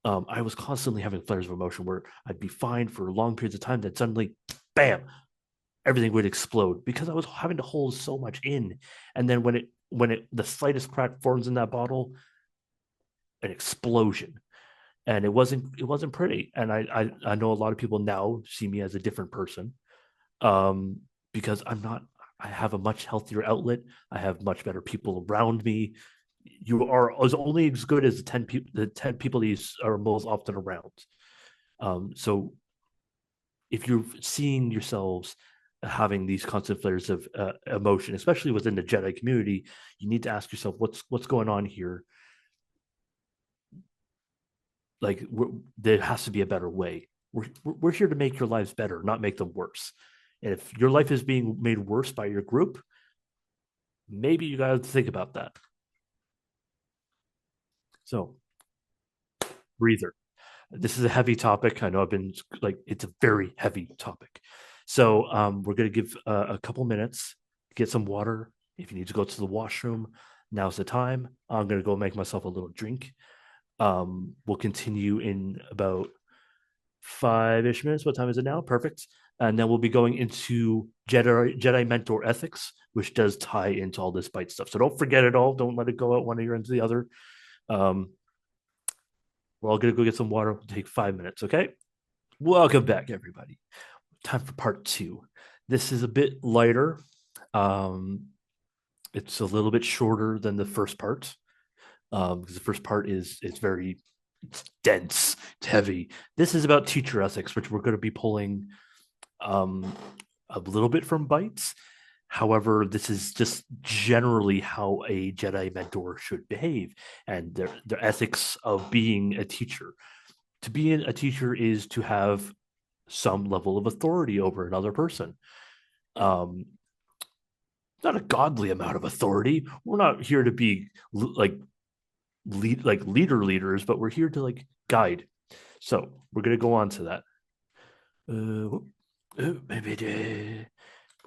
I was constantly having flares of emotion where I'd be fine for long periods of time. Then suddenly, bam, everything would explode because I was having to hold so much in. And then when the slightest crack forms in that bottle, an explosion. And it wasn't pretty. And I know a lot of people now see me as a different person, because I have a much healthier outlet. I have much better people around me. You are only as good as the 10 people that you are most often around. So if you're seeing yourselves having these constant flares of emotion, especially within the Jedi community. You need to ask yourself, what's going on here? Like, there has to be a better way. We're here to make your lives better, not make them worse. And if your life is being made worse by your group, maybe you got to think about that. So, breather. This is a heavy topic. I know I've been like, it's a very heavy topic. So we're going to give a couple minutes, get some water. If you need to go to the washroom, now's the time. I'm going to go make myself a little drink. We'll continue in about 5-ish minutes. What time is it now? Perfect. And then we'll be going into Jedi mentor ethics, which does tie into all this bite stuff. So don't forget it all. Don't let it go out one ear into the other. We're all going to go get some water. It'll take 5 minutes, okay? Welcome back, everybody. Time for part 2. This is a bit lighter. It's a little bit shorter than the first part, because the first part is very dense, it's heavy. This is about teacher ethics, which we're going to be pulling a little bit from bites. However, this is just generally how a Jedi mentor should behave and their ethics of being a teacher. To be a teacher is to have some level of authority over another person. Not a godly amount of authority. We're not here to be leaders, but we're here to like guide. So we're going to go on to that.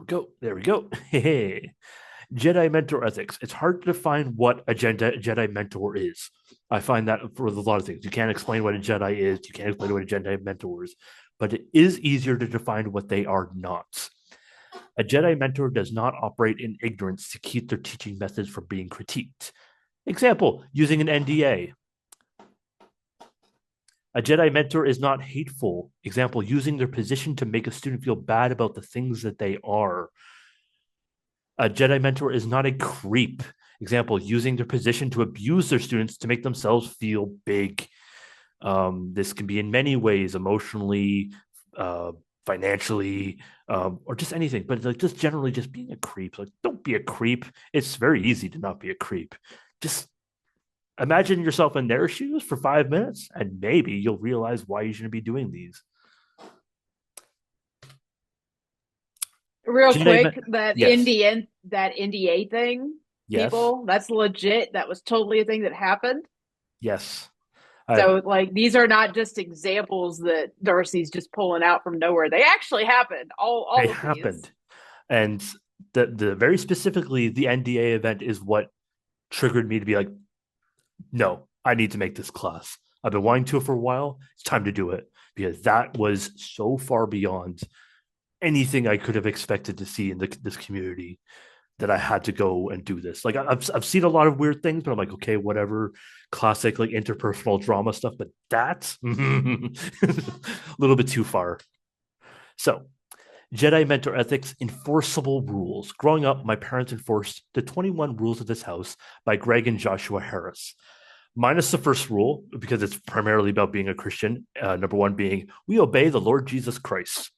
Go. There we go. Jedi mentor ethics. It's hard to define what a Jedi mentor is. I find that for a lot of things. You can't explain what a Jedi is. You can't explain what a Jedi mentor is. But it is easier to define what they are not. A Jedi mentor does not operate in ignorance to keep their teaching methods from being critiqued. Example, using an NDA. A Jedi mentor is not hateful. Example, using their position to make a student feel bad about the things that they are. A Jedi mentor is not a creep. Example, using their position to abuse their students to make themselves feel big. This can be in many ways, emotionally, financially, or just anything. But like just generally just being a creep. Like, don't be a creep. It's very easy to not be a creep. Just imagine yourself in their shoes for 5 minutes, and maybe you'll realize why you shouldn't be doing these. Real quick, that yes. NDA thing, yes. people, that's legit. That was totally a thing that happened. Yes. So, like, these are not just examples that Darcy's just pulling out from nowhere. They actually happened. All they of happened. These. And the very specifically, the NDA event is what triggered me to be like, no, I need to make this class. I've been wanting to for a while. It's time to do it, because that was so far beyond anything I could have expected to see in this community that I had to go and do this. Like, I've seen a lot of weird things, but I'm like, okay, whatever, classic like interpersonal drama stuff, but that's a little bit too far. So, Jedi mentor ethics, enforceable rules. Growing up, my parents enforced the 21 rules of this house by Greg and Joshua Harris. Minus the first rule, because it's primarily about being a Christian. Number 1 being, we obey the Lord Jesus Christ.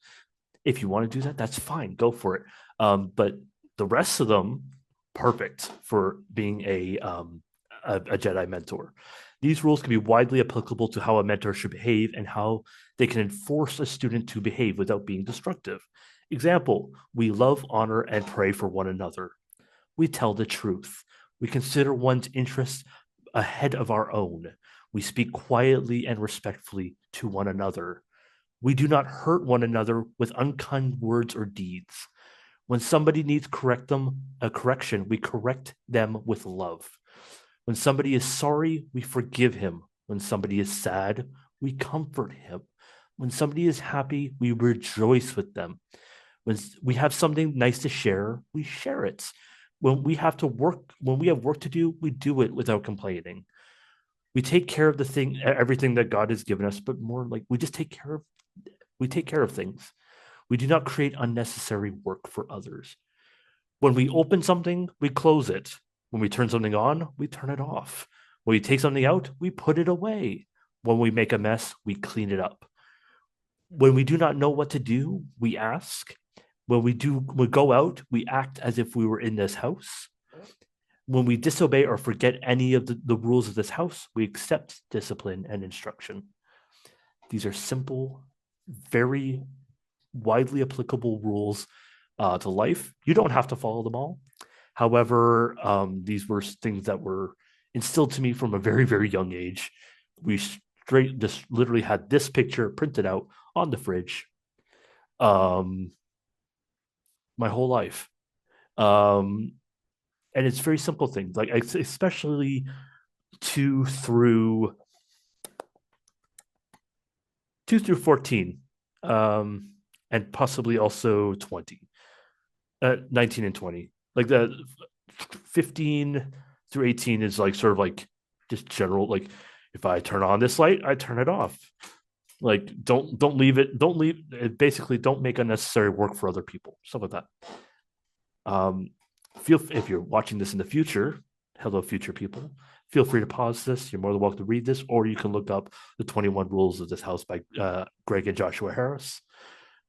If you want to do that, that's fine. Go for it. But the rest of them, perfect for being a Jedi mentor. These rules can be widely applicable to how a mentor should behave and how they can enforce a student to behave without being destructive. Example, we love, honor, and pray for one another. We tell the truth. We consider one's interests ahead of our own. We speak quietly and respectfully to one another. We do not hurt one another with unkind words or deeds. When somebody needs correction, we correct them with love. When somebody is sorry, we forgive him. When somebody is sad, we comfort him. When somebody is happy, we rejoice with them. When we have something nice to share, we share it. When we have work to do, we do it without complaining. We take care of everything that God has given us, but more like we take care of things. We do not create unnecessary work for others. When we open something, we close it. When we turn something on, we turn it off. When we take something out, we put it away. When we make a mess, we clean it up. When we do not know what to do, we ask. When we go out, we act as if we were in this house. When we disobey or forget any of the rules of this house, we accept discipline and instruction. These are simple, very widely applicable rules to life. You don't have to follow them all. However, these were things that were instilled to me from a very, very young age. We just literally had this picture printed out on the fridge my whole life. And it's very simple things, like especially 2 through 14, and possibly also 20, 19 and 20. Like the 15 through 18 is like sort of like just general, like if I turn on this light, I turn it off. Like don't leave it, basically don't make unnecessary work for other people, stuff like that. If you're watching this in the future, hello future people, feel free to pause this. You're more than welcome to read this, or you can look up the 21 Rules of This House by Greg and Joshua Harris.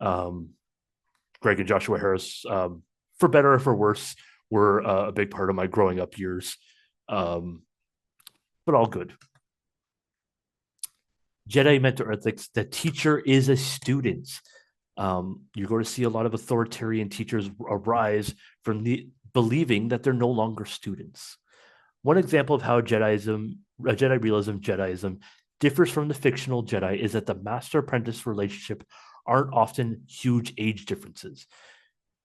Greg and Joshua Harris, for better or for worse, were a big part of my growing up years, but all good. Jedi mentor ethics: the teacher is a student. You're going to see a lot of authoritarian teachers arise from the believing that they're no longer students. One example of how Jedi realism differs from the fictional Jedi is that the master-apprentice relationship aren't often huge age differences.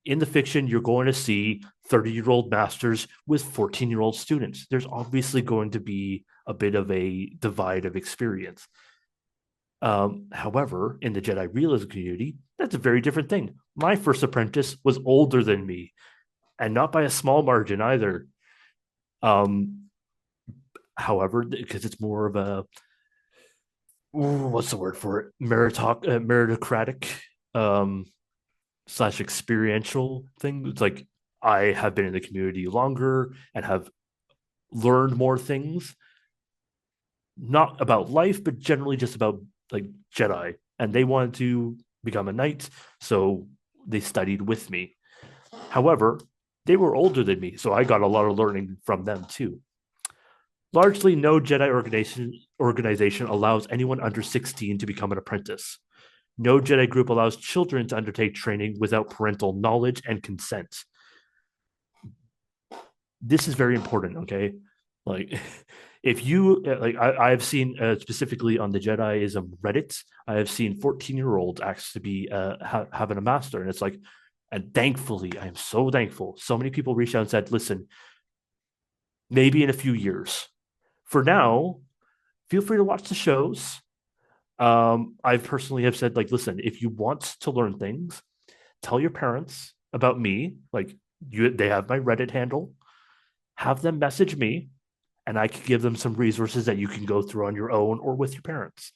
In the fiction, you're going to see 30-year-old masters with 14-year-old students. There's obviously going to be a bit of a divide of experience. However, in the Jedi realism community, that's a very different thing. My first apprentice was older than me, and not by a small margin either. However, because it's more of a what's the word for it? Meritocratic / experiential thing. It's like I have been in the community longer and have learned more things, not about life, but generally just about like Jedi. And they wanted to become a knight, so they studied with me. However, they were older than me, so I got a lot of learning from them too. Largely, no Jedi organization allows anyone under 16 to become an apprentice. No Jedi group allows children to undertake training without parental knowledge and consent. This is very important, okay? Like, if you, like, I've seen specifically on the Jediism Reddit, I have seen 14-year-olds actually be having a master, and it's like, and thankfully, I am so thankful. So many people reached out and said, listen, maybe in a few years. For now, feel free to watch the shows. I personally have said, like, listen, if you want to learn things, tell your parents about me. Like, they have my Reddit handle. Have them message me, and I can give them some resources that you can go through on your own or with your parents.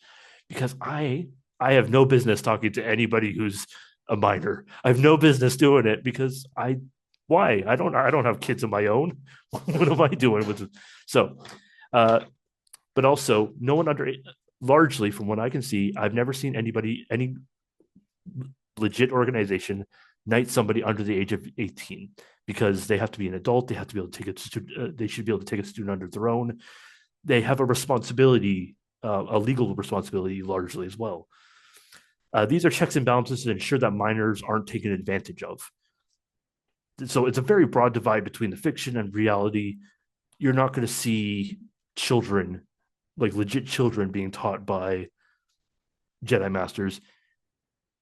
Because I have no business talking to anybody who's a minor. I have no business doing it because why? I don't have kids of my own. What am I doing with it? So, but also no one largely from what I can see, I've never seen any legit organization knight somebody under the age of 18 because they have to be an adult. They have to be able to take they should be able to take a student under their own. They have a responsibility, a legal responsibility largely as well. These are checks and balances to ensure that minors aren't taken advantage of. So it's a very broad divide between the fiction and reality. You're not going to see children, like legit children, being taught by Jedi masters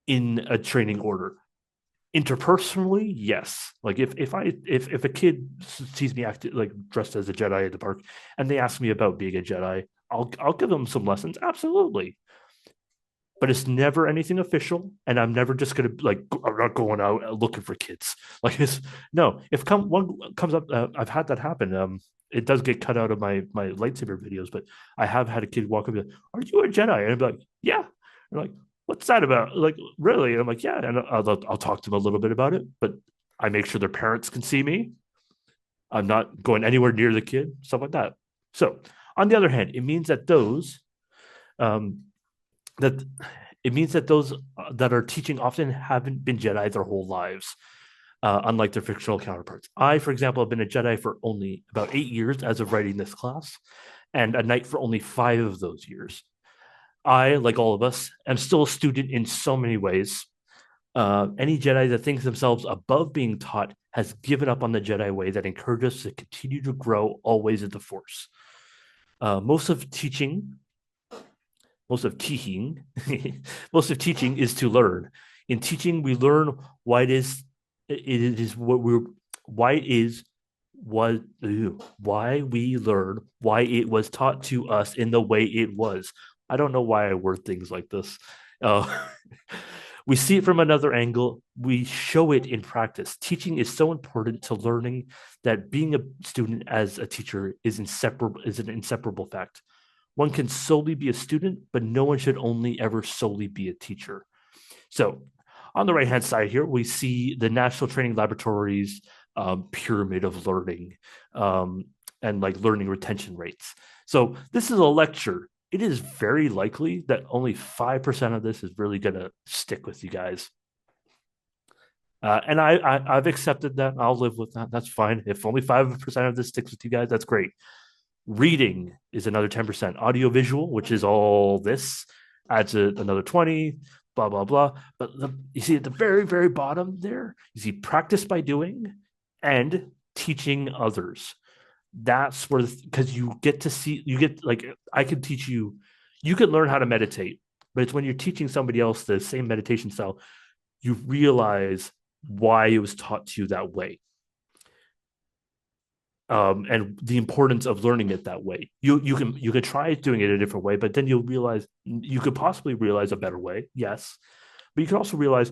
in a training order. Interpersonally, yes. Like if a kid sees me acting like dressed as a Jedi at the park and they ask me about being a Jedi, I'll give them some lessons, absolutely. But it's never anything official, and I'm never just gonna I'm not going out looking for kids. Like no. If one comes up, I've had that happen. It does get cut out of my lightsaber videos, but I have had a kid walk up and be like, "Are you a Jedi?" And I'd be like, "Yeah." And like, "What's that about?" Like, really? And I'm like, "Yeah." And I'll talk to them a little bit about it, but I make sure their parents can see me. I'm not going anywhere near the kid, stuff like that. So, on the other hand, it means that that It means that those that are teaching often haven't been Jedi their whole lives, unlike their fictional counterparts. I, for example, have been a Jedi for only about 8 years as of writing this class, and a Knight for only 5 of those years. I, like all of us, am still a student in so many ways. Any Jedi that thinks themselves above being taught has given up on the Jedi way that encourages us to continue to grow always in the Force. Most of teaching most of teaching most of teaching is to learn. In teaching, we learn why it is what we're why it is what why we learn why it was taught to us in the way it was. I don't know why I word things like this. uh, we see it from another angle, we show it in practice. Teaching is so important to learning that being a student as a teacher is an inseparable fact. One can solely be a student, but no one should only ever solely be a teacher. So on the right-hand side here, we see the National Training Laboratories pyramid of learning and like learning retention rates. So this is a lecture. It is very likely that only 5% of this is really going to stick with you guys. And I've accepted that. I'll live with that. That's fine. If only 5% of this sticks with you guys, that's great. Reading is another 10%. Audiovisual, which is all this, adds another 20, blah, blah, blah. But you see at the very, very bottom there, you see practice by doing and teaching others. That's where, because you get to see, you get like, I could teach you, you could learn how to meditate, but it's when you're teaching somebody else the same meditation style, you realize why it was taught to you that way. And the importance of learning it that way. You can try doing it a different way, but then you'll realize you could possibly realize a better way. Yes, but you can also realize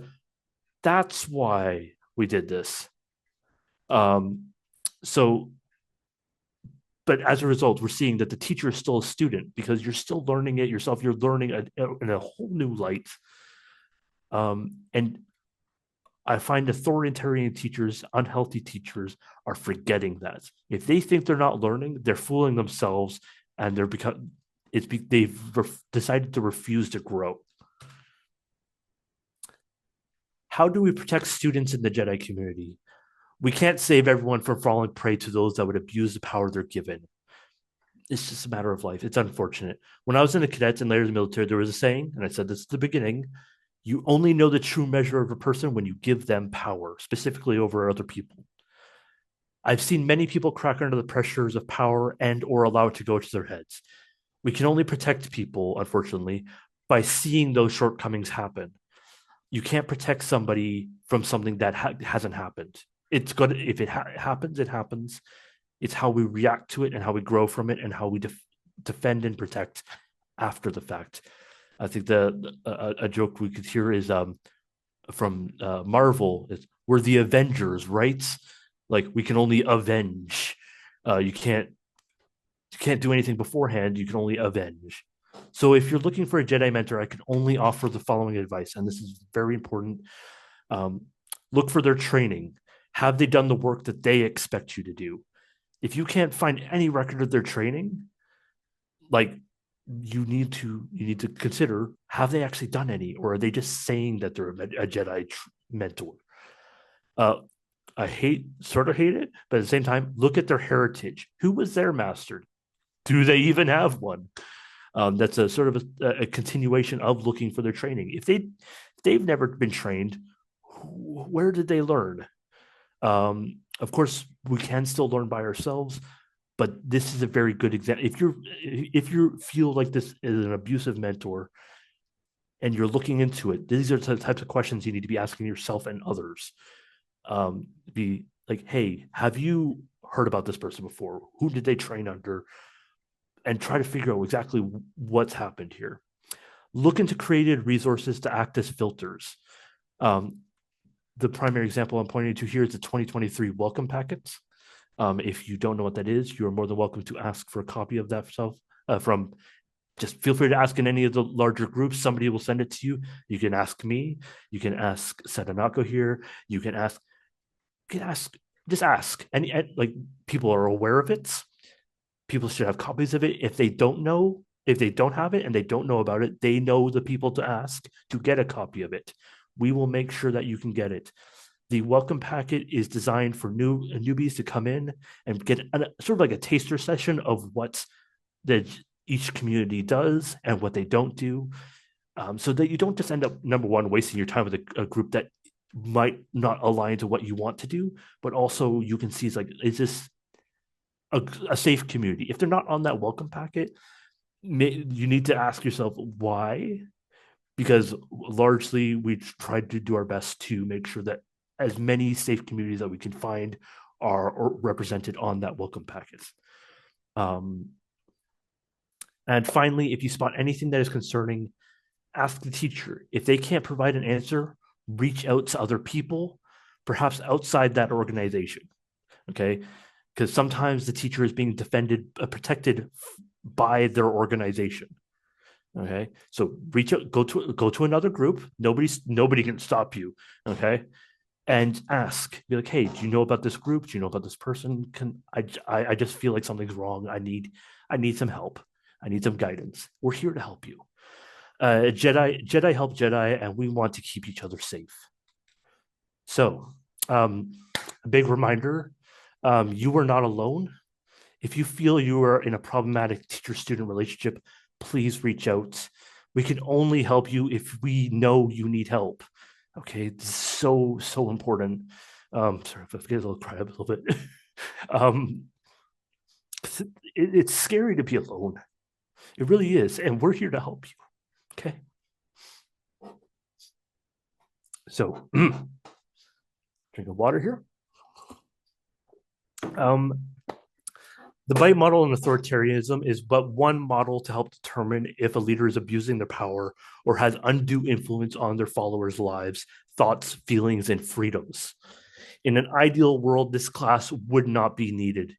that's why we did this. So, but as a result, we're seeing that the teacher is still a student because you're still learning it yourself. You're learning in a whole new light. And I find authoritarian teachers, unhealthy teachers, are forgetting that. If they think they're not learning, they're fooling themselves, and they've decided to refuse to grow. How do we protect students in the Jedi community? We can't save everyone from falling prey to those that would abuse the power they're given. It's just a matter of life. It's unfortunate. When I was in the cadets and later the military, there was a saying, and I said this at the beginning: you only know the true measure of a person when you give them power, specifically over other people. I've seen many people crack under the pressures of power and or allow it to go to their heads. We can only protect people, unfortunately, by seeing those shortcomings happen. You can't protect somebody from something that hasn't happened. It's good if it happens, it happens. It's how we react to it and how we grow from it and how we defend and protect after the fact. I think a joke we could hear is from Marvel is we're the Avengers, right? Like we can only avenge. You can't do anything beforehand. You can only avenge. So if you're looking for a Jedi mentor, I can only offer the following advice, and this is very important. Look for their training. Have they done the work that they expect you to do? If you can't find any record of their training, like you need to consider, have they actually done any, or are they just saying that they're a Jedi mentor? I sort of hate it, but at the same time, look at their heritage. Who was their master? Do they even have one? That's a sort of a continuation of looking for their training. If they've never been trained, where did they learn? Of course, we can still learn by ourselves, but this is a very good example. If you feel like this is an abusive mentor and you're looking into it, these are the types of questions you need to be asking yourself and others. Be like, hey, have you heard about this person before? Who did they train under? And try to figure out exactly what's happened here. Look into created resources to act as filters. The primary example I'm pointing to here is the 2023 welcome packets. If you don't know what that is, you're more than welcome to ask for a copy of that from. Just feel free to ask in any of the larger groups. Somebody will send it to you. You can ask me. You can ask Sadanako here. You can ask. Just ask. And like people are aware of it. People should have copies of it. If they don't know, If they don't have it and they don't know about it, they know the people to ask to get a copy of it. We will make sure that you can get it. The welcome packet is designed for newbies to come in and get sort of like a taster session of what each community does and what they don't do, so that you don't just end up, number one, wasting your time with a group that might not align to what you want to do, but also you can see, it's like, is this a safe community? If they're not on that welcome packet, you need to ask yourself why, because largely we tried to do our best to make sure that as many safe communities that we can find are represented on that welcome packet. And finally, if you spot anything that is concerning, ask the teacher. If they can't provide an answer, reach out to other people, perhaps outside that organization. Okay, because sometimes the teacher is being protected by their organization. Okay, so reach out, go to another group. Nobody can stop you. Okay, and ask, be like, hey, do you know about this group? Do you know about this person? I just feel like something's wrong. I need some help. I need some guidance. We're here to help you. Jedi help Jedi, and we want to keep each other safe. So, a big reminder: you are not alone. If you feel you are in a problematic teacher-student relationship, please reach out. We can only help you if we know you need help. Okay, this is so important. Sorry if I get a little cry up a little bit. It's scary to be alone. It really is, and we're here to help you. Okay. So, drink of water here. The bite model in authoritarianism is but one model to help determine if a leader is abusing their power or has undue influence on their followers' lives, thoughts, feelings, and freedoms. In an ideal world, this class would not be needed,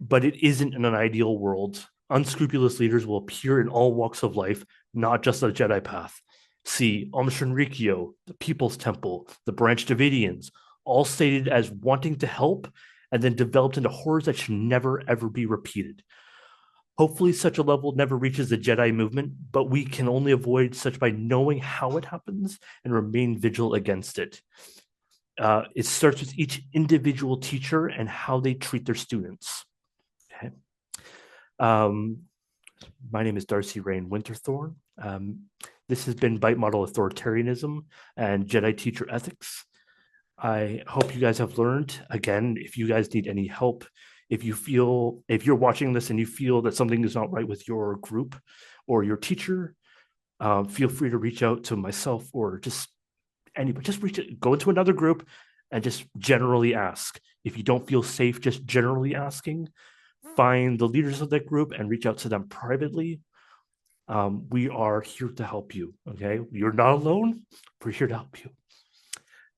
but it isn't in an ideal world. Unscrupulous leaders will appear in all walks of life, not just the Jedi path. See Om Shinrikyo, the People's Temple, the Branch Davidians, all stated as wanting to help, and then developed into horrors that should never, ever be repeated. Hopefully, such a level never reaches the Jedi movement, but we can only avoid such by knowing how it happens and remain vigilant against it. It starts with each individual teacher and how they treat their students. Okay. My name is Darcy Rain Winterthorn. This has been Bite Model Authoritarianism and Jedi Teacher Ethics. I hope you guys have learned. Again, if you guys need any help, if you're watching this and you feel that something is not right with your group or your teacher, feel free to reach out to myself or just anybody. Just go into another group and just generally ask. If you don't feel safe just generally asking, find the leaders of that group and reach out to them privately. We are here to help you. Okay, you're not alone. We're here to help you.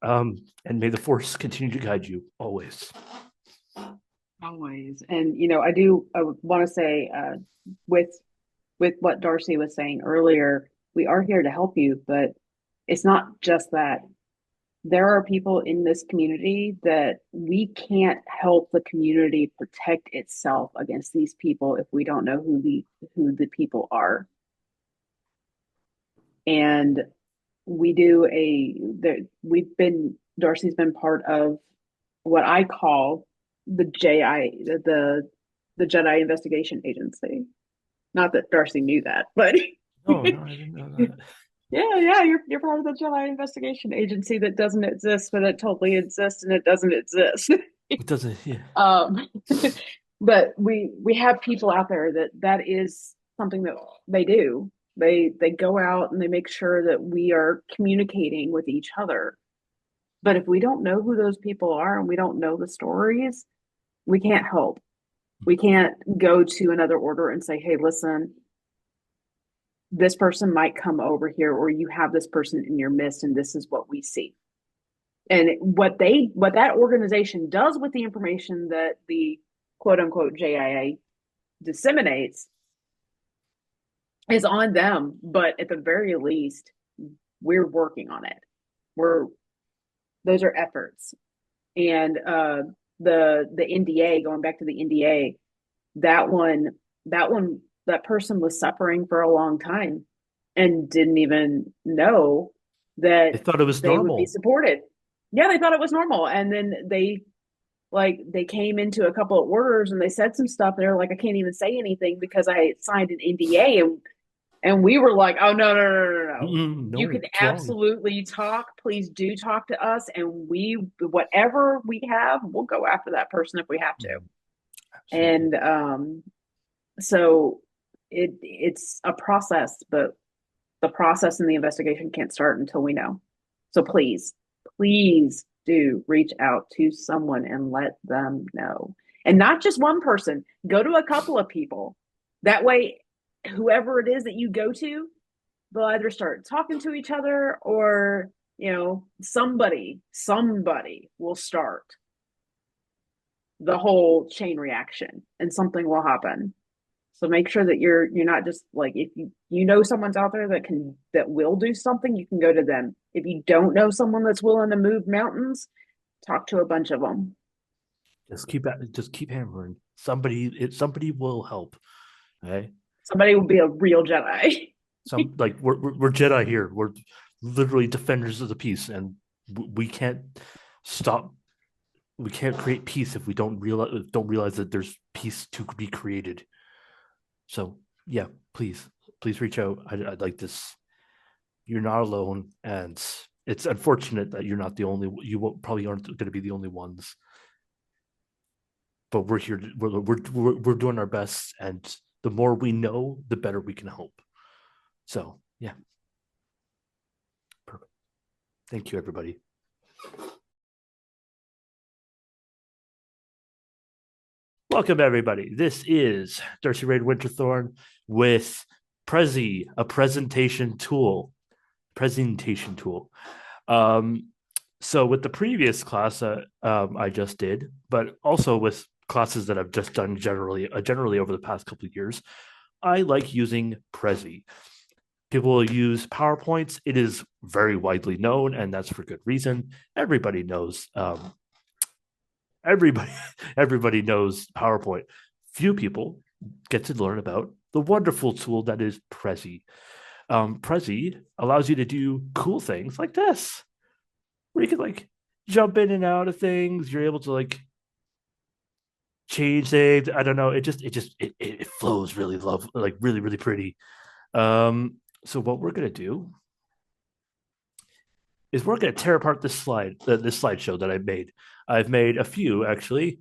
And may the Force continue to guide you always. Always. And I want to say, with what Darcy was saying earlier, we are here to help you, but it's not just that. There are people in this community that we can't help the community protect itself against these people if we don't know who the people are. And Darcy's been part of what I call the Jedi Investigation Agency. Not that Darcy knew that, but no, I didn't know that. Yeah, you're part of the Jedi Investigation Agency that doesn't exist, but it totally exists, and it doesn't exist. It doesn't, yeah. But we have people out there that is something that they do. They go out and they make sure that we are communicating with each other. But if we don't know who those people are and we don't know the stories, we can't help. We can't go to another order and say, hey, listen, this person might come over here, or you have this person in your midst, and this is what we see. And what that organization does with the information that the quote unquote JIA disseminates is on them. But at the very least, we're working on it. Those are efforts. And the NDA, going back to the NDA, that one that person was suffering for a long time and didn't even know They that thought it was they would be normal. supported. Yeah, they thought it was normal. And then they came into a couple of orders and they said some stuff. They're like, I can't even say anything because I signed an NDA. And we were like, oh no, no, no, no, no. You No, can it's wrong. absolutely talk. Please do talk to us. And whatever we have, we'll go after that person if we have to. Absolutely. And so it's a process, but the process and the investigation can't start until we know. So please do reach out to someone and let them know. And not just one person, go to a couple of people. That way, whoever it is that you go to, they'll either start talking to each other or, somebody will start the whole chain reaction and something will happen. So make sure that you're not just like, if you know someone's out there that will do something, you can go to them. If you don't know someone that's willing to move mountains, talk to a bunch of them. Just keep hammering. Somebody will help. Okay. Somebody will be a real Jedi. We're Jedi here. We're literally defenders of the peace, and we can't stop. We can't create peace if we don't realize that there's peace to be created. So yeah, please reach out. I'd like this. You're not alone, and it's unfortunate that you're not the only. Probably aren't going to be the only ones. But we're here. We're doing our best, and the more we know, the better we can help. So yeah, perfect. Thank you, everybody. Welcome, everybody. This is Darcy Raid Winterthorn with Prezi, a presentation tool. So with the previous class I just did, but also with classes that I've just done generally over the past couple of years, I like using Prezi. People will use PowerPoints. It is very widely known, and that's for good reason. Everybody knows. Everybody knows PowerPoint. Few people get to learn about the wonderful tool that is Prezi. Prezi allows you to do cool things like this, where you can like jump in and out of things. You're able to like change things. I don't know. It flows really really pretty. So what we're gonna do is we're gonna tear apart this slideshow that I've made a few actually.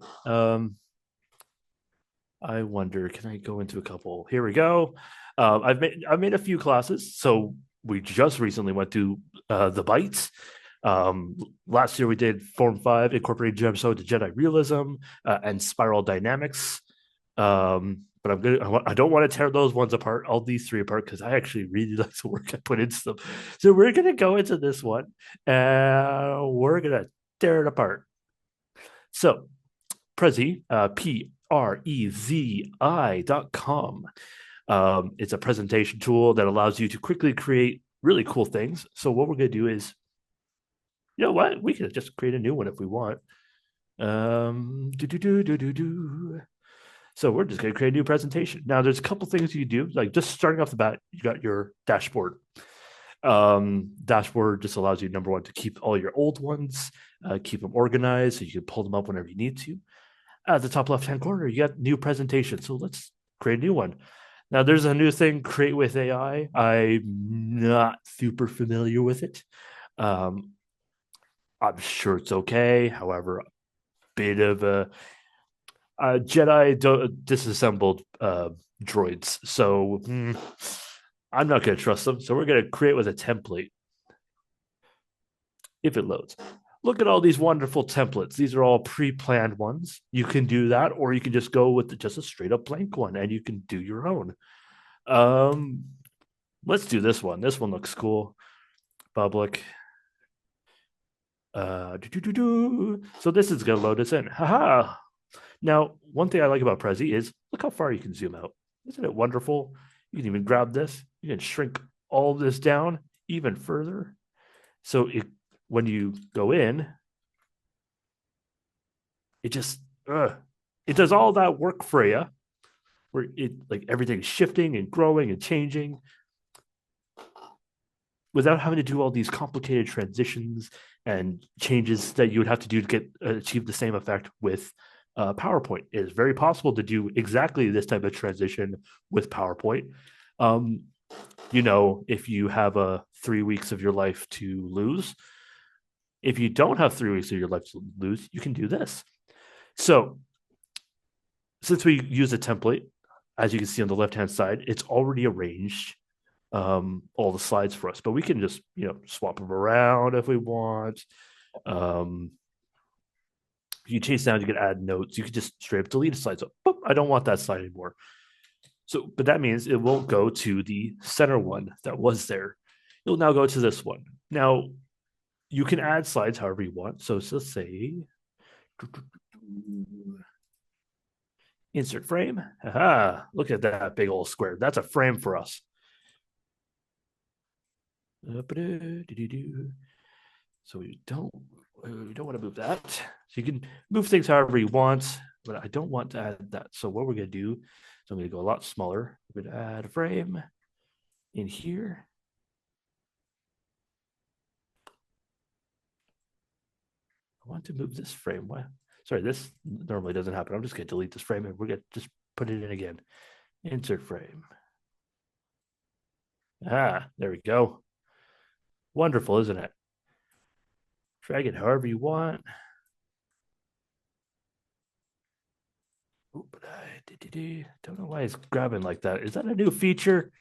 I wonder, can I go into a couple? Here we go. I've made a few classes. So we just recently went through the bites. Last year we did Form 5, incorporating gemstone to Jedi realism and spiral dynamics. But I don't want to tear those ones apart, all these three apart, because I actually really like the work I put into them. So we're gonna go into this one and we're gonna tear it apart. So Prezi, Prezi.com. It's a presentation tool that allows you to quickly create really cool things. So what we're going to do is, you know what? We could just create a new one if we want. So we're just going to create a new presentation. Now, there's a couple things you do. Like just starting off the bat, you got your dashboard. Dashboard just allows you, number one, to keep all your old ones, keep them organized so you can pull them up whenever you need to. At the top left-hand corner, you got new presentation. So let's create a new one. Now, there's a new thing, Create with AI. I'm not super familiar with it. I'm sure it's okay. However, a bit of a Jedi disassembled droids. So I'm not going to trust them. So we're going to create with a template. If it loads. Look at all these wonderful templates. These are all pre-planned ones. You can do that, or you can just go with just a straight up blank one and you can do your own. Let's do this one. This one looks cool. Public. So this is going to load us in. Haha. Now, one thing I like about Prezi is look how far you can zoom out. Isn't it wonderful? You can even grab this. You can shrink all this down even further. So when you go in, it just it does all that work for you, where it like everything's shifting and growing and changing without having to do all these complicated transitions and changes that you would have to do to get achieve the same effect with PowerPoint. It is very possible to do exactly this type of transition with PowerPoint. Um, if you have 3 weeks of your life to lose, if you don't have 3 weeks of your life to lose, you can do this. So, since we use a template, as you can see on the left-hand side, it's already arranged all the slides for us, but we can just swap them around if we want. You change sound, you can add notes, you can just straight up delete a slide. So boop, I don't want that slide anymore. So, but that means it won't go to the center one that was there. It'll now go to this one. Now you can add slides however you want. So let's say insert frame. Aha, look at that big old square. That's a frame for us. So we don't want to move that. So you can move things however you want, but I don't want to add that. So what we're going to do is I'm going to go a lot smaller. We're going to add a frame in here. I want to move this frame. What? Sorry, this normally doesn't happen. I'm just going to delete this frame and we're going to just put it in again. Insert frame. There we go. Wonderful, isn't it? Drag it however you want. But I don't know why it's grabbing like that. Is that a new feature?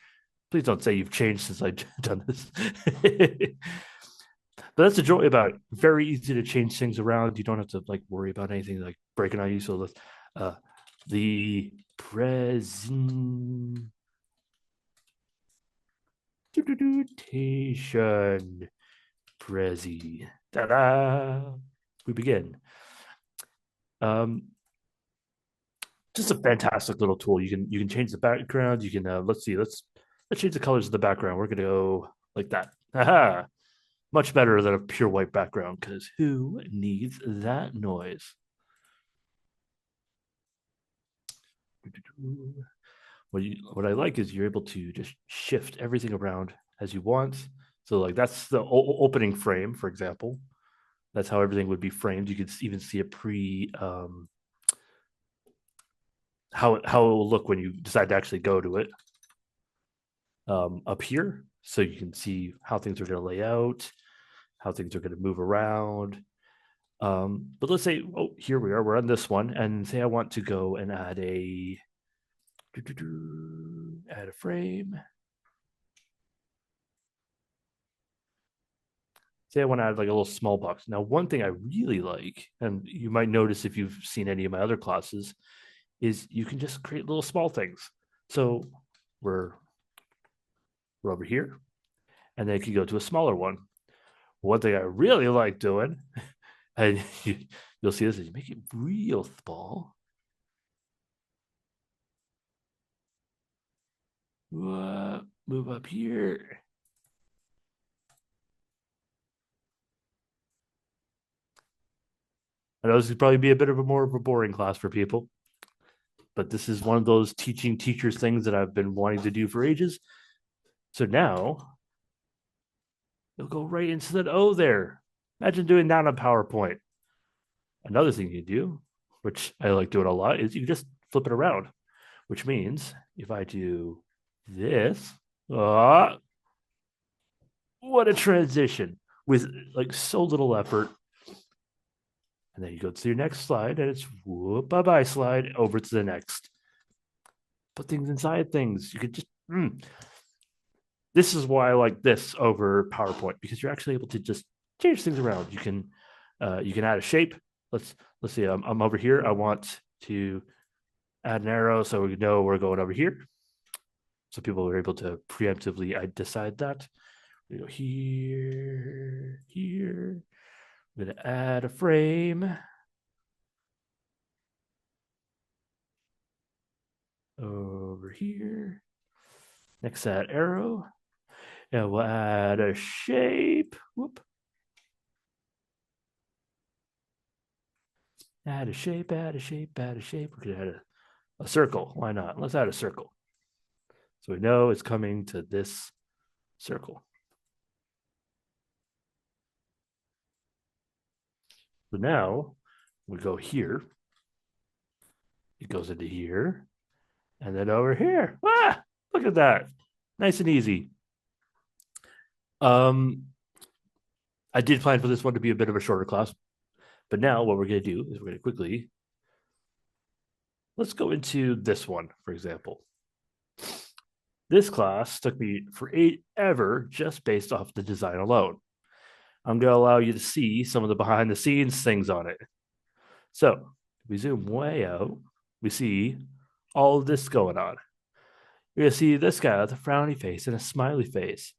Please don't say you've changed since I've done this. But that's the joy about it. Very easy to change things around. You don't have to worry about anything like breaking on you. So let's the Prezi-ntation. Prezi. Ta-da! We begin. Just a fantastic little tool. You can change the background. You can let's change the colors of the background. We're gonna go like that. Aha! Much better than a pure white background, because who needs that noise? What I like is you're able to just shift everything around as you want. So that's the opening frame, for example. That's how everything would be framed. You could even see a how it will look when you decide to actually go to it up here. So you can see how things are going to lay out, how things are going to move around. But let's say, here we are, we're on this one, and say I want to go and add a frame. Say I want to add a little small box. Now, one thing I really like, and you might notice if you've seen any of my other classes, is you can just create little small things. So we're over here, and then you can go to a smaller one. One thing I really like doing, and you'll see this, is you make it real small. Move up here. I know this would probably be a bit of a more of a boring class for people, but this is one of those teaching teachers things that I've been wanting to do for ages. So now you'll go right into that O there. Imagine doing that on PowerPoint. Another thing you do, which I like doing a lot, is you just flip it around, which means if I do this, what a transition with so little effort. And then you go to your next slide, and it's whoop, bye-bye slide over to the next. Put things inside things. You could just, This is why I like this over PowerPoint, because you're actually able to just change things around. You can add a shape. Let's see, I'm over here. I want to add an arrow so we know we're going over here. So people are able to preemptively decide that. We go here. I'm going to add a frame. Over here. Next to that arrow. And we'll add a shape. Whoop. Add a shape. We're going to add A circle. Why not? Let's add a circle. So we know it's coming to this circle. So now we go here. It goes into here. And then over here. Ah, look at that. Nice and easy. I did plan for this one to be a bit of a shorter class. But now what we're going to do is we're going to quickly, let's go into this one, for example. This class took me forever just based off the design alone. I'm going to allow you to see some of the behind the scenes things on it. So we zoom way out, we see all of this going on. You're going to see this guy with a frowny face and a smiley face,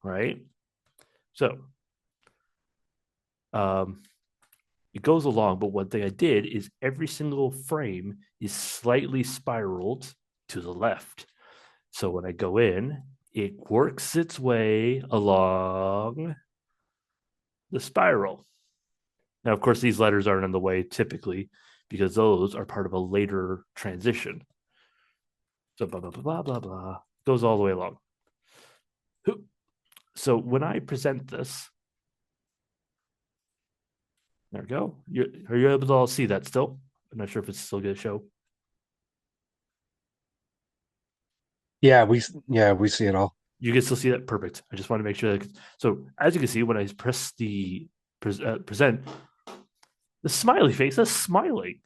right? So it goes along, but one thing I did is every single frame is slightly spiraled to the left. So when I go in, it works its way along the spiral. Now, of course, these letters aren't in the way typically because those are part of a later transition. So blah, blah, blah, blah, blah, blah. Goes all the way along. So when I present this, there we go. Are you able to all see that still? I'm not sure if it's still going to show. Yeah, we see it all. You can still see that? Perfect. I just want to make sure that. So as you can see, when I press the present, the smiley face is smiling.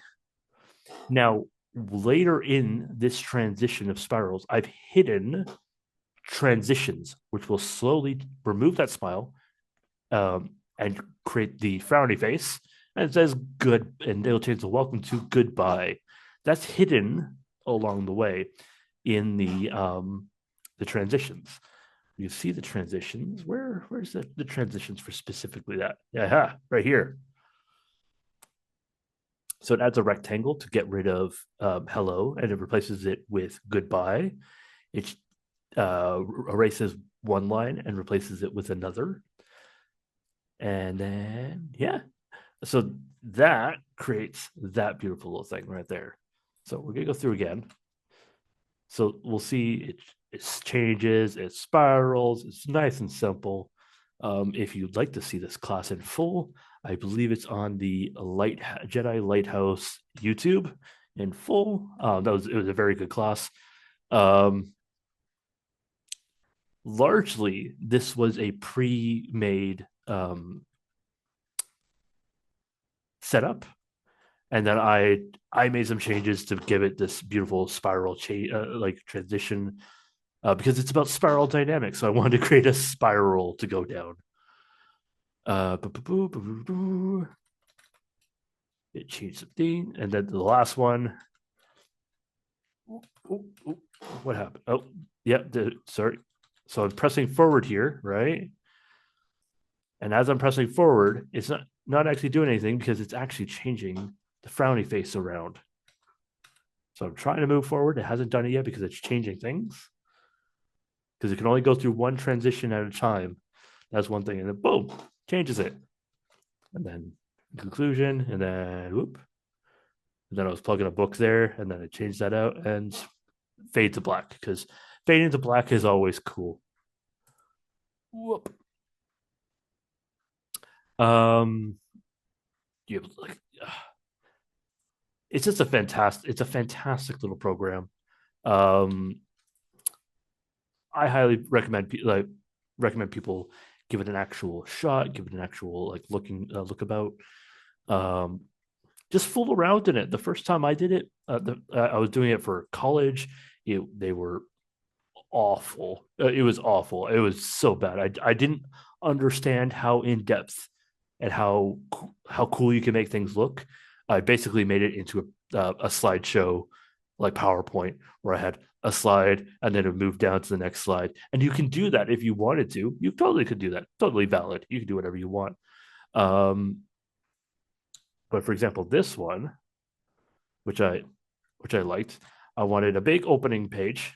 Now, later in this transition of spirals, I've hidden transitions, which will slowly remove that smile and create the frowny face. And it says good, and it'll change the welcome to goodbye. That's hidden along the way in the transitions. You see the transitions. Where's the transitions for specifically that? Yeah, right here. So it adds a rectangle to get rid of hello, and it replaces it with goodbye. It erases one line and replaces it with another. And then, yeah. So that creates that beautiful little thing right there. So we're going to go through again. So we'll see it changes, it spirals. It's nice and simple. If you'd like to see this class in full, I believe it's on the Jedi Lighthouse YouTube in full. It was a very good class. Largely, this was a pre-made setup, and then I made some changes to give it this beautiful spiral like transition because it's about spiral dynamics. So I wanted to create a spiral to go down. It changed something, and then the last one. What happened? Oh, yeah. Sorry. So I'm pressing forward here, right? And as I'm pressing forward, it's not actually doing anything because it's actually changing the frowny face around. So I'm trying to move forward. It hasn't done it yet because it's changing things. Because it can only go through one transition at a time. That's one thing. And then boom, changes it. And then conclusion, and then whoop. And then I was plugging a book there, and then I changed that out and fade to black because fading to black is always cool. Whoop. You like it's just a fantastic little program. I highly recommend people give it an actual shot, give it an actual like look about. Just fool around in it. The first time I did it, I was doing it for college. They were awful. It was awful. It was so bad. I didn't understand how in depth and how cool you can make things look. I basically made it into a slideshow like PowerPoint where I had a slide and then it moved down to the next slide. And you can do that if you wanted to. You totally could do that. Totally valid. You can do whatever you want. But for example, this one, which I liked, I wanted a big opening page.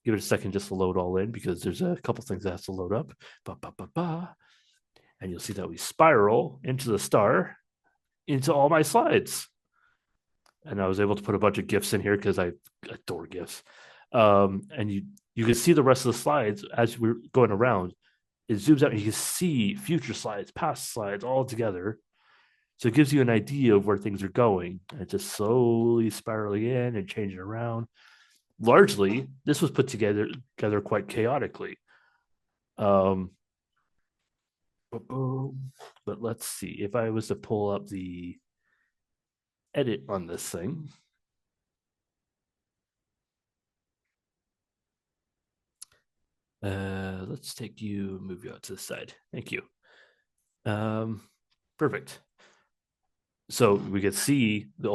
Give it a second just to load all in because there's a couple things that has to load up. And you'll see that we spiral into the star into all my slides. and I was able to put a bunch of GIFs in here because I adore GIFs. And you can see the rest of the slides as we're going around. It zooms out and you can see future slides, past slides all together. So it gives you an idea of where things are going. And it's just slowly spiraling in and changing around. Largely, this was put together quite chaotically. But let's see. If I was to pull up the edit on this thing, let's move you out to the side. Thank you. Perfect. So we could see the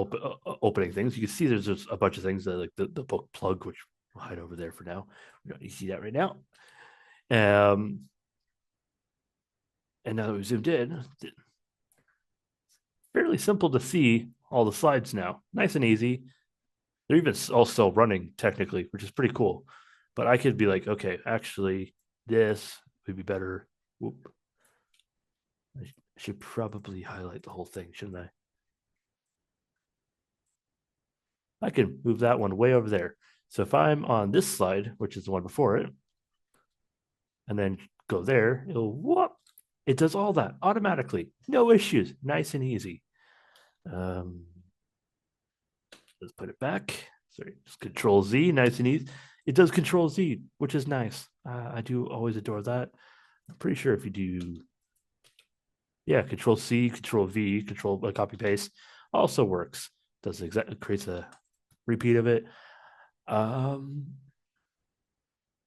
opening things. You can see there's just a bunch of things that like the book plug, which we'll hide over there for now. We don't need to see that right now. And now that we've zoomed in, fairly simple to see all the slides now. Nice and easy. They're even all still running technically, which is pretty cool. But I could be like, okay, actually, this would be better. Whoop. I should probably highlight the whole thing, shouldn't I? I can move that one way over there. So if I'm on this slide, which is the one before it, and then go there, it'll whoop. It does all that automatically. No issues. Nice and easy. Let's put it back. Sorry, just Control Z, nice and easy. It does Control Z, which is nice. I do always adore that. I'm pretty sure if you do, yeah, Control C, Control V, Control copy paste also works. Does exactly creates a repeat of it.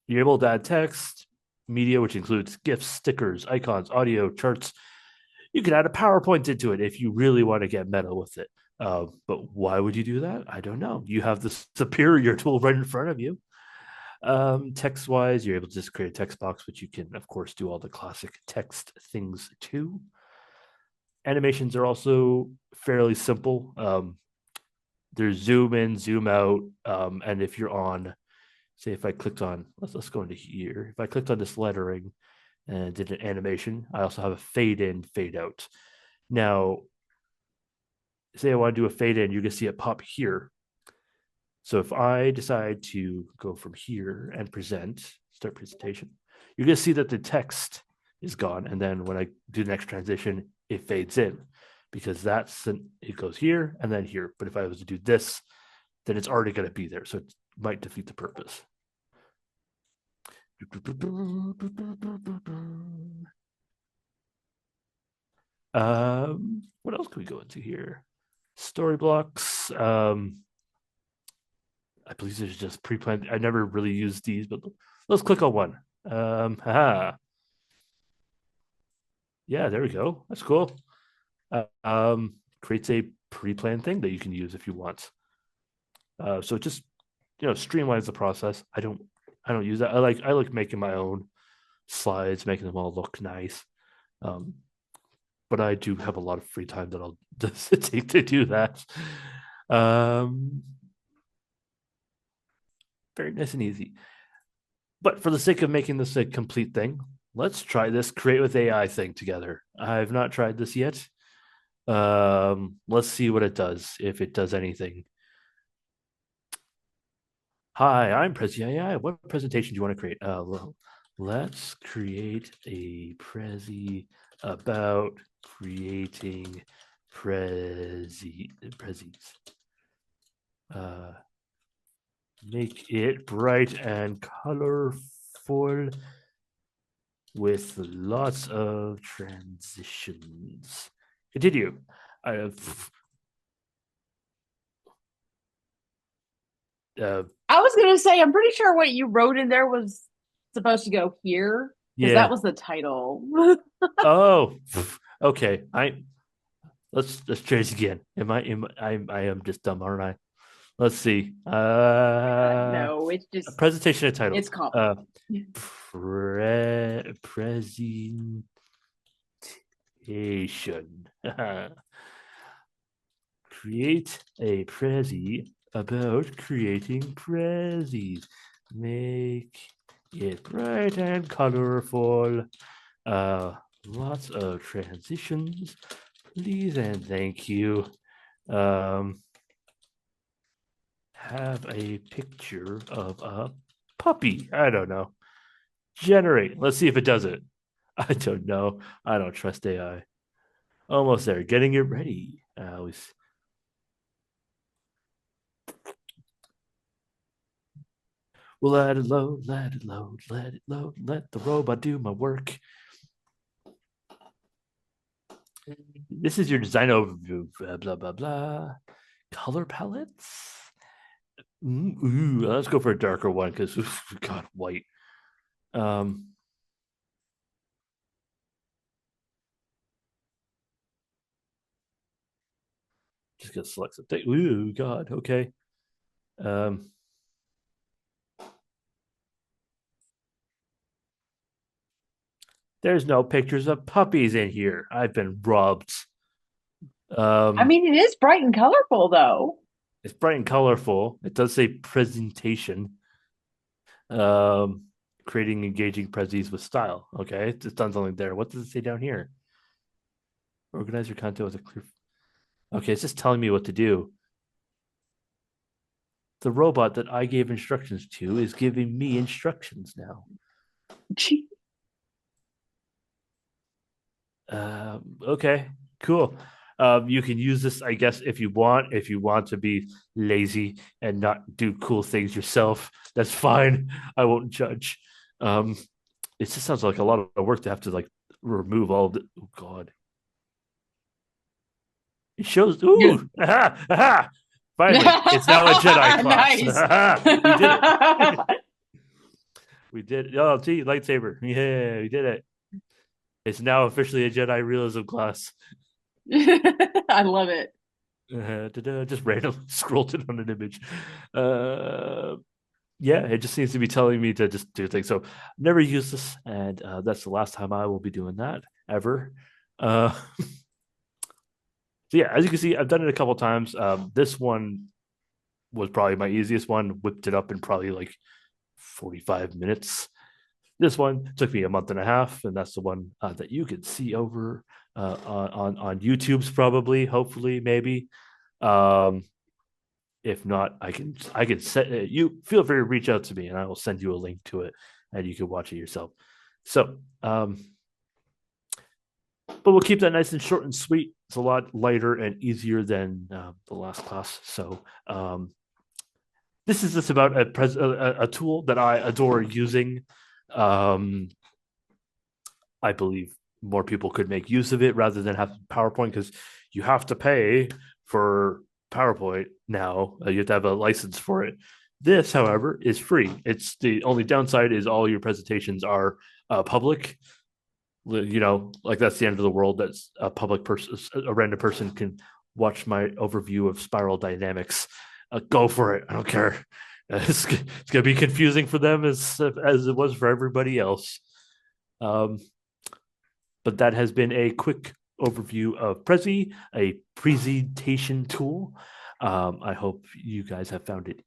You're able to add text, media, which includes GIFs, stickers, icons, audio, charts. You can add a PowerPoint into it if you really want to get meta with it. But why would you do that? I don't know. You have the superior tool right in front of you. Text-wise, you're able to just create a text box, which you can, of course, do all the classic text things too. Animations are also fairly simple. There's zoom in, zoom out, and if you're on, say, if I clicked on, let's go into here. If I clicked on this lettering and did an animation, I also have a fade in, fade out. Now, say I want to do a fade in, you can see it pop here. So if I decide to go from here and start presentation, you're going to see that the text is gone. And then when I do the next transition, it fades in because it goes here and then here. But if I was to do this, then it's already going to be there. So it might defeat the purpose. What else can we go into here? Story blocks. I believe there's just pre-planned. I never really used these, but let's click on one. Yeah, there we go. That's cool. Creates a pre-planned thing that you can use if you want. So it just streamlines the process. I don't use that. I like making my own slides, making them all look nice. But I do have a lot of free time that I'll just take to do that. Very nice and easy. But for the sake of making this a complete thing, let's try this create with AI thing together. I've not tried this yet. Let's see what it does, if it does anything. Hi, I'm Prezi-nation. What presentation do you want to create? Well, let's create a Prezi about creating Prezis. Make it bright and colorful with lots of transitions. Continue. I was going to say, I'm pretty sure what you wrote in there was supposed to go here because that was the title. Oh, okay. Let's trace again. I am just dumb, aren't I? Let's see. No, it's just a presentation and title. It's called presentation. Create a Prezi about creating Prezis. Make it bright and colorful. Lots of transitions, please and thank you. have a picture of a puppy. I don't know. Generate. Let's see if it does it. I don't know. I don't trust AI. Almost there. Getting it ready. We'll let it load, let it load, let it load, let the robot do my work. This is your design overview. Blah, blah, blah, blah. Color palettes. Ooh, let's go for a darker one because, God, white. Just gonna select something. Ooh, God, okay. There's no pictures of puppies in here. I've been robbed. I mean, it is bright and colorful, though. It's bright and colorful. It does say presentation. Creating engaging prezis with style. Okay, it's done something there. What does it say down here? Organize your content with a clear. Okay, it's just telling me what to do. The robot that I gave instructions to is giving me instructions now. Okay, cool. You can use this, I guess, if you want. If you want to be lazy and not do cool things yourself, that's fine. I won't judge. It just sounds like a lot of work to have to like remove all of the. Oh God! It shows. Ooh! Aha! Aha! Finally, it's now a Jedi class. We did it. We did. Oh, see, lightsaber. Yeah, we did it. It's now officially a Jedi realism class. I love it. Just randomly scrolled it on an image. Yeah, it just seems to be telling me to just do things. So never use this, and that's the last time I will be doing that ever. So yeah, as you can see, I've done it a couple times. This one was probably my easiest one. Whipped it up in probably like 45 minutes. This one took me a month and a half, and that's the one that you can see over on YouTube's probably, hopefully, maybe. If not, I can set you. Feel free to reach out to me, and I will send you a link to it, and you can watch it yourself. So, but we'll keep that nice and short and sweet. It's a lot lighter and easier than the last class. So, this is just about a tool that I adore using. I believe more people could make use of it rather than have PowerPoint because you have to pay for PowerPoint now. You have to have a license for it. This, however, is free. It's the only downside is all your presentations are public. You know, like that's the end of the world. That's a public person, a random person can watch my overview of spiral dynamics. Go for it. I don't care. It's gonna be confusing for them as it was for everybody else. But that has been a quick overview of Prezi, a presentation tool. I hope you guys have found it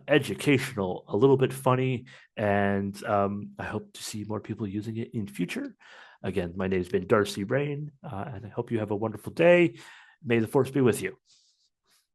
educational, a little bit funny, and I hope to see more people using it in future. Again, my name's been Darcy Rain, and I hope you have a wonderful day. May the force be with you.